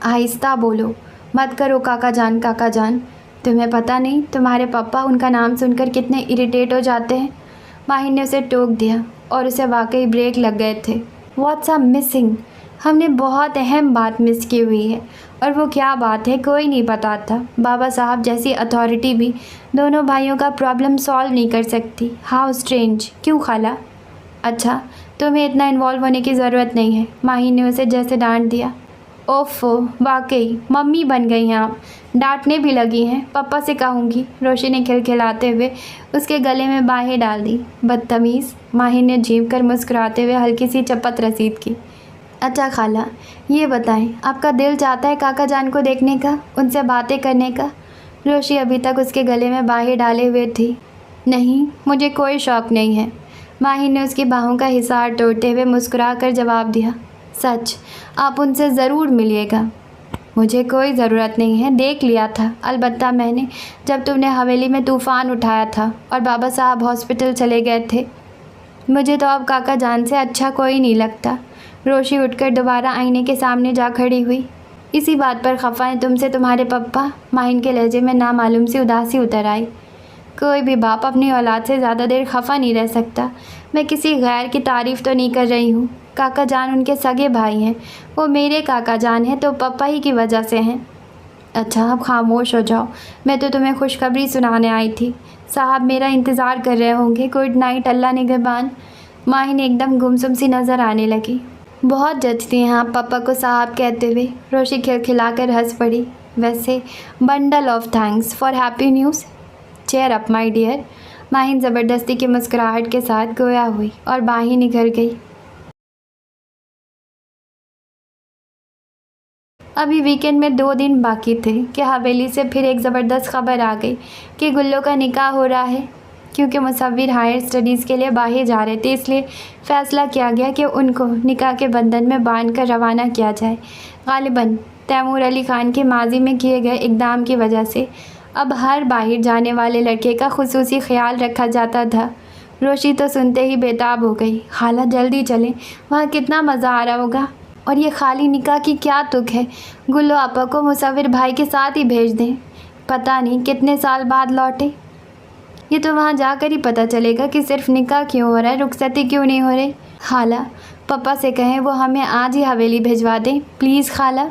آہستہ بولو، مت کرو کاکا جان کاکا جان۔ تمہیں پتہ نہیں تمہارے پپا ان کا نام سن کر کتنے اریٹیٹ ہو جاتے ہیں۔ ماہین نے اسے ٹوک دیا، اور اسے واقعی بریک لگ گئے تھے۔ What's a missing? ہم نے بہت اہم بات مس کی ہوئی ہے، اور وہ کیا بات ہے کوئی نہیں بتاتا۔ بابا صاحب جیسی اتھارٹی بھی دونوں بھائیوں کا پرابلم سالو نہیں کر سکتی۔ How strange. کیوں خالہ؟ اچھا، تمہیں اتنا انوالو ہونے کی ضرورت نہیں ہے، ماہین نے اسے جیسے ڈانٹ دیا۔ اوفو، واقعی ممی بن گئی ہیں آپ، ڈانٹنے بھی لگی ہیں۔ پپا سے کہوں گی، روشی نے کھلکھلاتے ہوئے اس کے گلے میں باہیں ڈال دی۔ بدتمیز، ماہین نے جھینک کر مسکراتے ہوئے ہلکی سی چپت رسید کی۔ اچھا خالہ، یہ بتائیں، آپ کا دل چاہتا ہے کاکا جان کو دیکھنے کا، ان سے باتیں کرنے کا؟ روشی ابھی تک اس کے گلے میں باہیں ڈالے ہوئے تھی۔ نہیں، مجھے کوئی شوق نہیں ہے، ماہین نے اس کی باہوں کا حصار توڑتے ہوئے مسکرا کر جواب دیا۔ سچ، آپ ان سے ضرور ملیے گا۔ مجھے کوئی ضرورت نہیں ہے، دیکھ لیا تھا، البتہ میں نے، جب تم نے حویلی میں طوفان اٹھایا تھا اور بابا صاحب ہاسپٹل چلے گئے تھے۔ مجھے تو اب کاکا جان سے اچھا کوئی نہیں لگتا۔ روشی اٹھ کر دوبارہ آئینے کے سامنے جا کھڑی ہوئی۔ اسی بات پر خفا ہیں تم سے تمہارے پپا؟ ماہین کے لہجے میں نامعلوم سی اداسی اتر آئی۔ کوئی بھی باپ اپنی اولاد سے زیادہ دیر خفا نہیں رہ سکتا۔ میں کسی غیر کی تعریف تو نہیں کر رہی ہوں۔ کاکا جان ان کے سگے بھائی ہیں، وہ میرے کاکا جان ہیں تو پپا ہی کی وجہ سے ہیں۔ اچھا، اب خاموش ہو جاؤ، میں تو تمہیں خوشخبری سنانے آئی تھی۔ صاحب میرا انتظار کر رہے ہوں گے۔ گڈ نائٹ، اللہ نگہبان۔ ماہین ایک دم گمسم سی نظر آنے لگی۔ بہت جچتی ہیں آپ پپا کو صاحب کہتے ہوئے، روشی کھلکھلا کر ہنس پڑی۔ ویسے bundle of thanks for happy news. Chair up my dear. Maheen زبردستی کی مسکراہٹ کے ساتھ گویا ہوئی اور باہیں نکھر گئی۔ ابھی ویکینڈ میں 2 دن باقی تھے کہ حویلی سے پھر ایک زبردست خبر آ گئی کہ گلو کا نکاح ہو رہا ہے۔ کیونکہ مصور ہائر اسٹڈیز کے لیے باہر جا رہے تھے، اس لیے فیصلہ کیا گیا کہ ان کو نکاح کے بندھن میں باندھ کر روانہ کیا جائے۔ غالباً تیمور علی خان کے ماضی میں کیے گئے اقدام کی وجہ سے اب ہر باہر جانے والے لڑکے کا خصوصی خیال رکھا جاتا تھا۔ روشی تو سنتے ہی بےتاب ہو گئی۔ خالہ جلدی چلیں، وہاں کتنا مزہ آ رہا ہوگا، اور یہ خالی نکاح کی کیا تک ہے، گلو آپا کو مصور بھائی کے ساتھ ہی بھیج دیں، پتہ نہیں کتنے سال بعد لوٹے۔ یہ تو وہاں جا کر ہی پتہ چلے گا کہ صرف نکاح کیوں ہو رہا ہے، رخصتی کیوں نہیں ہو رہی۔ خالہ، پپا سے کہیں وہ ہمیں آج ہی حویلی بھجوا دیں پلیز خالہ۔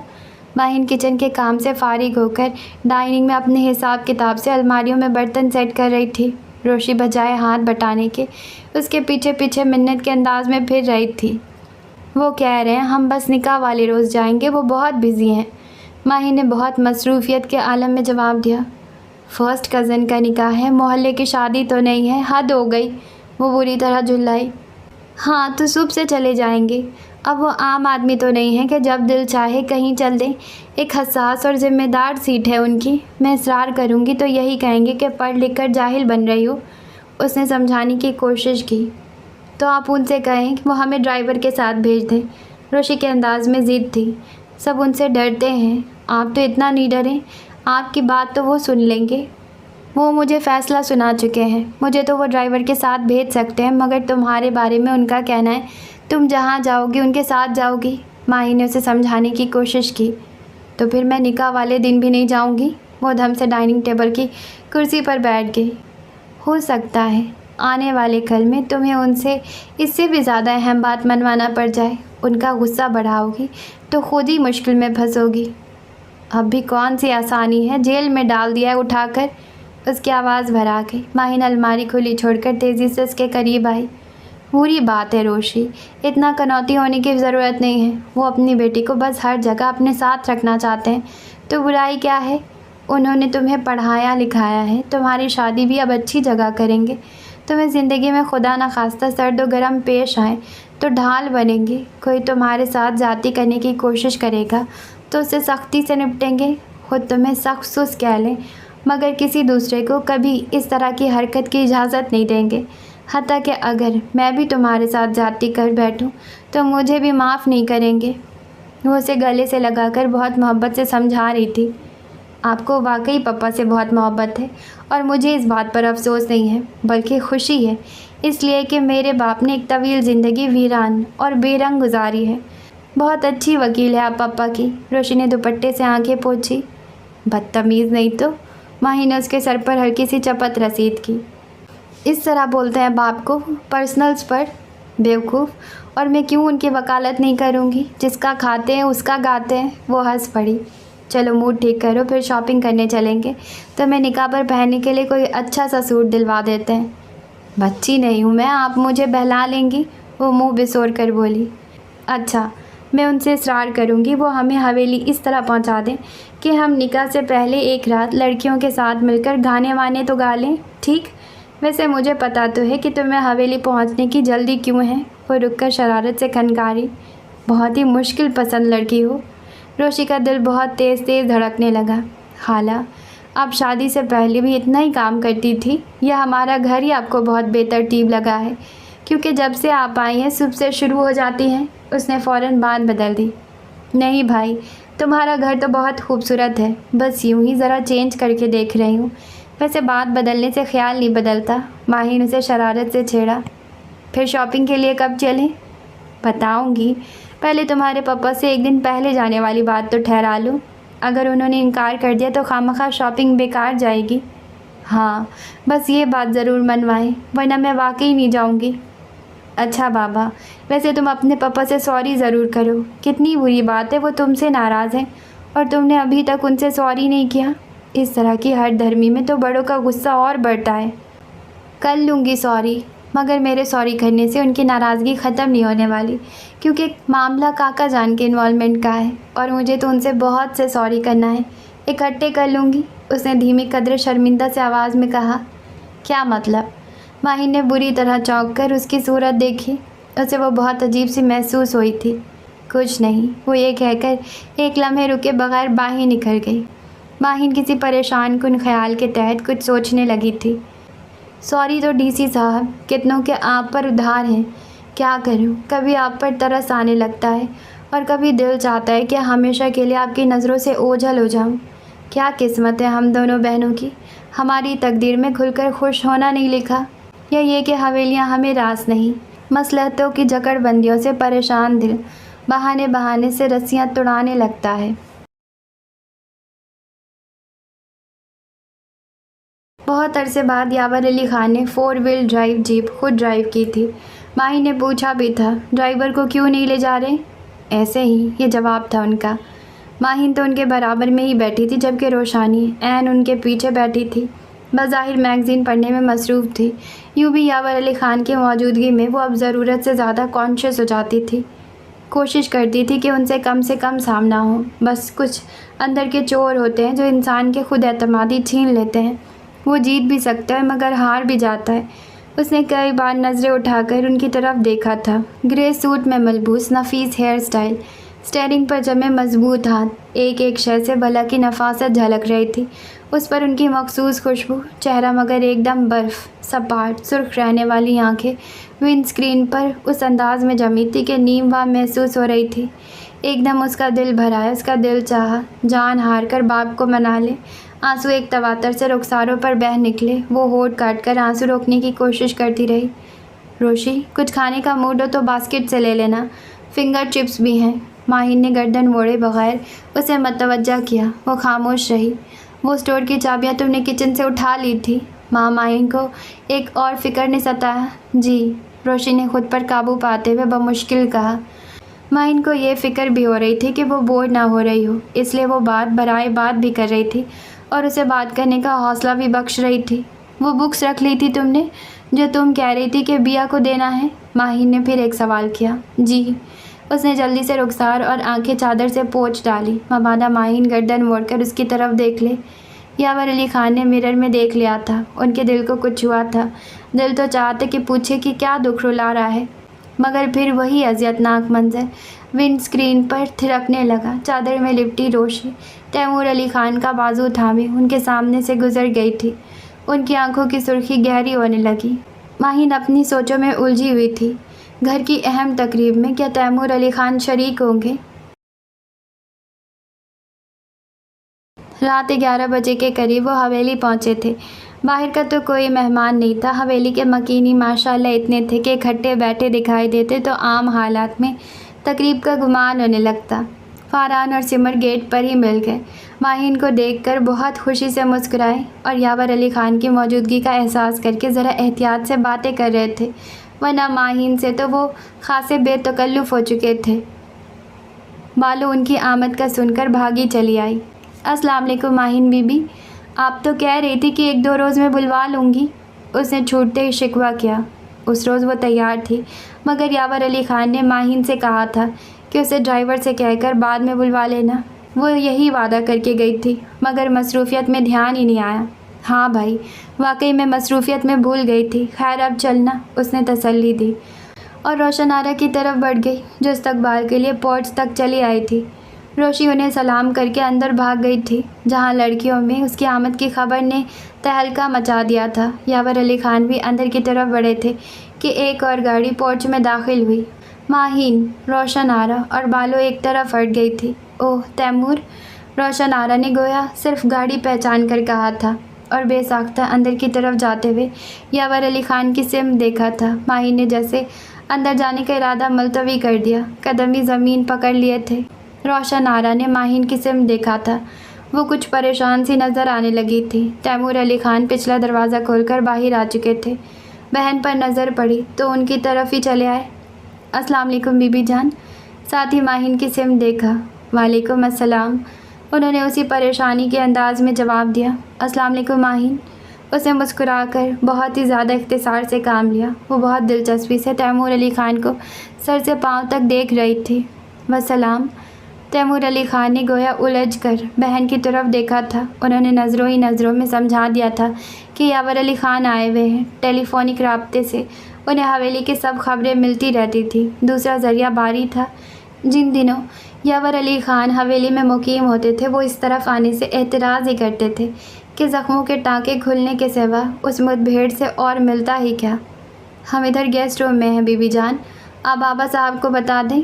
ماہین کچن کے کام سے فارغ ہو کر ڈائننگ میں اپنے حساب کتاب سے الماریوں میں برتن سیٹ کر رہی تھی۔ روشی بجائے ہاتھ بٹانے کے اس کے پیچھے پیچھے منت کے انداز میں پھر رہی تھی۔ وہ کہہ رہے ہیں ہم بس نکاح والے روز جائیں گے، وہ بہت بزی ہیں۔ ماہین نے بہت مصروفیت کے عالم میں جواب دیا۔ فرسٹ کزن کا نکاح ہے، محلے کی شادی تو نہیں ہے، حد ہو گئی۔ وہ بری طرح جھلائی۔ ہاں تو صبح سے چلے جائیں گے، اب وہ عام آدمی تو نہیں ہے کہ جب دل چاہے کہیں چل دیں۔ ایک حساس اور ذمہ دار سیٹ ہے ان کی، میں اصرار کروں گی تو یہی کہیں گے کہ پڑھ لکھ کر جاہل بن رہی ہو۔ اس نے سمجھانے کی کوشش کی۔ تو آپ ان سے کہیں کہ وہ ہمیں ڈرائیور کے ساتھ بھیج دیں۔ روشی کے انداز میں ضد تھی۔ سب ان سے ڈرتے ہیں، آپ تو اتنا نہیں ڈریں، آپ کی بات تو وہ سن لیں گے۔ وہ مجھے فیصلہ سنا چکے ہیں، مجھے تو وہ ڈرائیور کے ساتھ بھیج سکتے ہیں، مگر تمہارے بارے میں ان کا کہنا ہے تم جہاں جاؤ گی ان کے ساتھ جاؤ گی۔ ماہی نے اسے سمجھانے کی کوشش کی۔ تو پھر میں نکاح والے دن بھی نہیں جاؤں گی۔ وہ دھم سے ڈائننگ ٹیبل کی کرسی پر بیٹھ گئی۔ ہو سکتا ہے آنے والے کل میں تمہیں ان سے اس سے بھی زیادہ اہم بات منوانا پڑ جائے۔ ان کا غصہ بڑھاؤ گی تو خود ہی مشکل میں پھنسو گی۔ اب بھی کون سی آسانی ہے، جیل میں ڈال دیا ہے اٹھا کر۔ اس کی آواز بھرا گئی۔ ماہی نے الماری کھلی چھوڑ کر تیزی سے اس کے قریب آئی۔ بری بات ہے روشی، اتنا کنوتی ہونے کی ضرورت نہیں ہے۔ وہ اپنی بیٹی کو بس ہر جگہ اپنے ساتھ رکھنا چاہتے ہیں، تو برائی کیا ہے؟ انہوں نے تمہیں پڑھایا لکھایا ہے، تمہاری شادی بھی اب اچھی جگہ کریں گے۔ تمہیں زندگی میں خدا نخواستہ سرد و گرم پیش آئیں تو ڈھال بنیں گے۔ کوئی تمہارے ساتھ زیادتی کرنے کی کوشش کرے گا تو اس سے سختی سے نپٹیں گے۔ خود تمہیں سخت سست کہہ لیں، مگر کسی دوسرے کو کبھی اس طرح کی حرکت کی اجازت نہیں دیں گے۔ حتیٰ کہ اگر میں بھی تمہارے ساتھ زیادتی کر بیٹھوں تو مجھے بھی معاف نہیں کریں گے۔ وہ اسے گلے سے لگا کر بہت محبت سے سمجھا رہی تھی۔ آپ کو واقعی پپا سے بہت محبت ہے، اور مجھے اس بات پر افسوس نہیں ہے بلکہ خوشی ہے، اس لیے کہ میرے باپ نے ایک طویل زندگی ویران اور بے رنگ گزاری ہے۔ بہت اچھی وکیل ہے آپ پپا کی۔ روشی نے دوپٹے سے آنکھیں پوچھی۔ بدتمیز نہیں تو؟ ماہی نے اس کے سر پر ہلکی سی چپت رسید کی۔ اس طرح بولتے ہیں باپ کو پرسنلز پر؟ بیوقوف، اور میں کیوں ان کی وکالت نہیں کروں گی؟ جس کا کھاتے ہیں اس کا گاتے ہیں۔ وہ ہنس پڑی۔ چلو موڈ ٹھیک کرو، پھر شاپنگ کرنے چلیں گے، تو میں نکاح پر پہننے کے لیے کوئی اچھا سا سوٹ دلوا دیتے ہیں۔ بچی نہیں ہوں میں، آپ مجھے بہلا لیں گی؟ وہ منہ بسور کر بولی۔ اچھا، میں ان سے اصرار کروں گی وہ ہمیں حویلی اس طرح پہنچا دیں کہ ہم نکاح سے پہلے ایک رات لڑکیوں کے ساتھ مل کر گانے وانے تو گا لیں، ٹھیک؟ ویسے مجھے پتا تو ہے کہ تمہیں حویلی پہنچنے کی جلدی کیوں ہے۔ وہ رک کر شرارت سے کھنکاری۔ بہت ہی مشکل پسند لڑکی ہو۔ روشی کا دل بہت تیز تیز دھڑکنے لگا۔ خالہ، آپ شادی سے پہلے بھی اتنا ہی کام کرتی تھی، یا ہمارا گھر ہی آپ کو بہت بے ترتیب لگا ہے؟ کیونکہ جب سے آپ آئی ہیں صبح سے شروع ہو جاتی ہیں۔ اس نے فوراً بات بدل دی۔ نہیں بھائی، تمہارا گھر تو بہت خوبصورت ہے، بس یوں ہی ذرا چینج کر کے دیکھ رہی ہوں۔ ویسے بات بدلنے سے خیال نہیں بدلتا۔ ماہی نے اسے شرارت سے چھیڑا۔ پھر شاپنگ کے لیے کب چلیں؟ بتاؤں گی، پہلے تمہارے پپا سے ایک دن پہلے جانے والی بات تو ٹھہرا لوں۔ اگر انہوں نے انکار کر دیا تو خواہ شاپنگ بیکار جائے گی۔ ہاں، بس یہ بات ضرور منوائیں، ورنہ میں واقعی نہیں جاؤں گی۔ اچھا بابا، ویسے تم اپنے پپا سے سوری ضرور کرو۔ کتنی بری بات ہے، وہ تم سے ناراض ہیں اور تم نے ابھی تک ان سے سوری نہیں کیا۔ اس طرح کی ہر دھرمی میں تو بڑوں کا غصہ اور بڑھتا ہے۔ کر لوں گی سوری، مگر میرے سوری کرنے سے ان کی ناراضگی ختم نہیں ہونے والی، کیونکہ معاملہ کاکا جان کے انوالومنٹ کا ہے، اور مجھے تو ان سے بہت سے سوری کرنا ہے۔ اکٹھے کر لوں گی، اس نے دھیمی قدر شرمندہ سے آواز میں کہا۔ کیا مطلب؟ ماہی نے بری طرح چونک کر اس کی صورت دیکھی۔ اسے وہ بہت عجیب سی محسوس ہوئی تھی۔ کچھ نہیں، وہ یہ کہہ کر ایک لمحے رکے بغیر باہر نکل گئی۔ ماہی کسی پریشان کن خیال کے تحت کچھ سوچنے لگی تھی۔ سوری تو ڈی سی صاحب، کتنوں کے آپ پر ادھار ہیں، کیا کروں؟ کبھی آپ پر ترس آنے لگتا ہے اور کبھی دل چاہتا ہے کہ ہمیشہ کے لیے آپ کی نظروں سے اوجھل ہو جاؤں۔ کیا قسمت ہے ہم دونوں بہنوں کی، ہماری تقدیر میں کھل کر خوش ہونا نہیں لکھا، یا یہ کہ حویلیاں ہمیں راس نہیں۔ مصلحتوں کی جکڑ بندیوں سے پریشان دل بہانے سے رسیاں توڑانے لگتا ہے۔ بہت عرصے بعد یاور علی خان نے 4 وہیل ڈرائیو جیپ خود ڈرائیو کی تھی۔ ماہی نے پوچھا بھی تھا، ڈرائیور کو کیوں نہیں لے جا رہے؟ ایسے ہی، یہ جواب تھا ان کا۔ ماہی تو ان کے برابر میں ہی بیٹھی تھی، جبکہ روشانی عین ان کے پیچھے بیٹھی تھی، بظاہر میگزین پڑھنے میں مصروف تھی۔ یوں بھی یاور علی خان کی موجودگی میں وہ اب ضرورت سے زیادہ کانشیس ہو جاتی تھی۔ کوشش کرتی تھی کہ ان سے کم سامنا ہو۔ بس کچھ اندر کے چور ہوتے ہیں جو انسان کے خود اعتمادی چھین لیتے ہیں۔ وہ جیت بھی سکتا ہے مگر ہار بھی جاتا ہے۔ اس نے کئی بار نظریں اٹھا کر ان کی طرف دیکھا تھا۔ گرے سوٹ میں ملبوس نفیس ہیئر سٹائل، स्टेयरिंग पर जमे मजबूत हाथ, एक एक शय से भला की नफासत झलक रही थी। उस पर उनकी मखसूस खुशबू, चेहरा मगर एकदम बर्फ़, सपाट सुर्ख रहने वाली आंखें विंड स्क्रीन पर उस अंदाज में जमी थी कि नीम वहाँ महसूस हो रही थी। एकदम उसका दिल भर आया, उसका दिल चाहा जान हार कर बाप को मना ले। आंसू एक तवातर से रुखसारों पर बह निकले। वो होठ काट कर आंसू रोकने की कोशिश करती रही। रोशी, कुछ खाने का मूड हो तो बास्केट से ले लेना, फिंगर चिप्स भी हैं। माहिन ने गर्दन मोड़े बगैर उसे मतवज्जा किया। वो खामोश रही। वो स्टोर की चाबियां तुमने किचन से उठा ली थी? माँ माहिन को एक और फिक्र ने सताया। जी, रोशी ने खुद पर काबू पाते हुए बमुश्किल कहा। माहिन को ये फ़िक्र भी हो रही थी कि वो बोर ना हो रही हो, इसलिए वो बात बराए बात भी कर रही थी और उसे बात करने का हौसला भी बख्श रही थी। वो बुक्स रख ली थी तुमने जो तुम कह रही थी कि बिया को देना है? माहिन ने फिर एक सवाल किया। जी, उसने जल्दी से रुखसार और आंखें चादर से पोंछ डाली। मबादा माहिन गर्दन मोड़कर उसकी तरफ देख ले। यावर अली खान ने मिरर में देख लिया था। उनके दिल को कुछ हुआ था। दिल तो चाहते कि पूछे कि क्या दुख रुला रहा है, मगर फिर वही अजियतनाक मंजर विंड स्क्रीन पर थिरकने लगा। चादर में लिपटी रोशी तैमूर अली खान का बाजू थामे उनके सामने से गुजर गई थी। उनकी आंखों की सुर्खी गहरी होने लगी। माहिन अपनी सोचों में उलझी हुई थी। घर की अहम तकरीब में क्या तैमूर अली खान शरीक होंगे? रात 11 बजे के करीब वो हवेली पहुंचे थे। बाहर का तो कोई मेहमान नहीं था। हवेली के मकीनी माशाल्लाह इतने थे कि इकट्ठे बैठे दिखाई देते तो आम हालात में तकरीब का गुमान होने लगता। फारान और सिमर गेट पर ही मिल गए। माहिन को देखकर बहुत खुशी से मुस्कुराए और यावर अली खान की मौजूदगी का एहसास करके ज़रा एहतियात से बातें कर रहे थे, वरना माहिन से तो वो खासे बेतकल्लुफ़ हो चुके थे। बालू उनकी आमद का सुनकर भागी चली आई। अस्सलाम वालेकुम माहिन बीबी, आप तो कह रही थी कि 1-2 रोज़ में बुलवा लूँगी। उसने छूटते ही शिकवा किया। उस रोज़ वो तैयार थी, मगर यावर अली खान ने माहिन से कहा था कि उसे ड्राइवर से कहकर बाद में बुलवा लेना। वो यही वादा करके गई थी, मगर मसरूफ़ियत में ध्यान ही नहीं आया। हाँ भाई, वाकई में मसरूफ़ियत में भूल गई थी। खैर अब चलना, उसने तसल्ली दी और रोशनारा की तरफ बढ़ गई जो इस्तकबाल के लिए पोर्च तक चली आई थी। रोशी उन्हें सलाम करके अंदर भाग गई थी, जहाँ लड़कियों में उसकी आमद की खबर ने तहलका मचा दिया था। यावर अली खान भी अंदर की तरफ बढ़े थे कि एक और गाड़ी पोर्च में दाखिल हुई। माहिन, रोशनारा और बालो एक तरफ हट गई थी। ओह तैमूर, रोशनारा ने गोया सिर्फ गाड़ी पहचान कर कहा था और बेसाख्ता अंदर की तरफ जाते हुए यावर अली खान की सिम देखा था। माहिन ने जैसे अंदर जाने का इरादा मुलतवी कर दिया, कदम भी ज़मीन पकड़ लिए थे। रोशनारा ने माहिन की सिम देखा था। वो कुछ परेशान सी नज़र आने लगी थी। तैमूर अली खान पिछला दरवाज़ा खोलकर बाहर आ चुके थे। बहन पर नज़र पड़ी तो उनकी तरफ ही चले आए। अस्सलाम वालेकुम बीबी जान। साथ ही माहिन की सिम देखा। वालेकुम अस्सलाम, उन्होंने उसी परेशानी के अंदाज़ में जवाब दिया। अस्सलाम वालेकुम माहिन। उसने मुस्कुराकर बहुत ही ज़्यादा इख्तिसार से काम लिया। वो बहुत दिलचस्पी से तैमूर अली खान को सर से पाँव तक देख रही थी। वसलाम। तैमूर अली खान ने गोया उलझ कर बहन की तरफ देखा था। उन्होंने नज़रों ही नज़रों में समझा दिया था कि यावर अली खान आए हुए हैं। टेलीफोनिक राब्ते से उन्हें हवेली की सब खबरें मिलती रहती थी। दूसरा ज़रिया बारी था। जिन दिनों यावर अली खान हवेली में मुकीम होते थे, वो इस तरफ आने से एतराज़ ही करते थे कि ज़ख्मों के टाँके खुलने के सिवा उस मुठभेड़ से और मिलता ही क्या। हम इधर गेस्ट रूम में हैं बीबी जान, आप बाबा साहब को बता दें।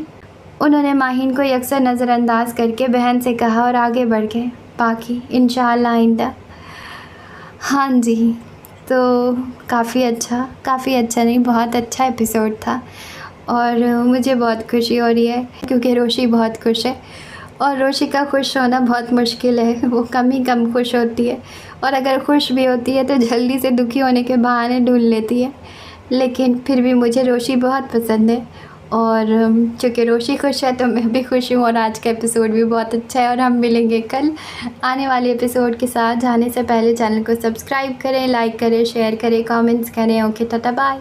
उन्होंने माहिन को यकसर नज़रअंदाज करके बहन से कहा और आगे बढ़ गए। बाकी इंशाअल्लाह आइंदा। हाँ जी, तो काफ़ी अच्छा नहीं, बहुत अच्छा एपिसोड था और मुझे बहुत खुशी हो रही है क्योंकि रोशी बहुत खुश है और रोशी का खुश होना बहुत मुश्किल है। वो कम ही कम खुश होती है और अगर खुश भी होती है तो जल्दी से दुखी होने के बहाने ढूंढ लेती है। लेकिन फिर भी मुझे रोशी बहुत पसंद है और चूँकि रोशी खुश है तो मैं भी खुश हूँ और आज का एपिसोड भी बहुत अच्छा है। और हम मिलेंगे कल आने वाले एपिसोड के साथ। जाने से पहले चैनल को सब्सक्राइब करें, लाइक करें, शेयर करें, कमेंट्स करें। Okay, tata bye.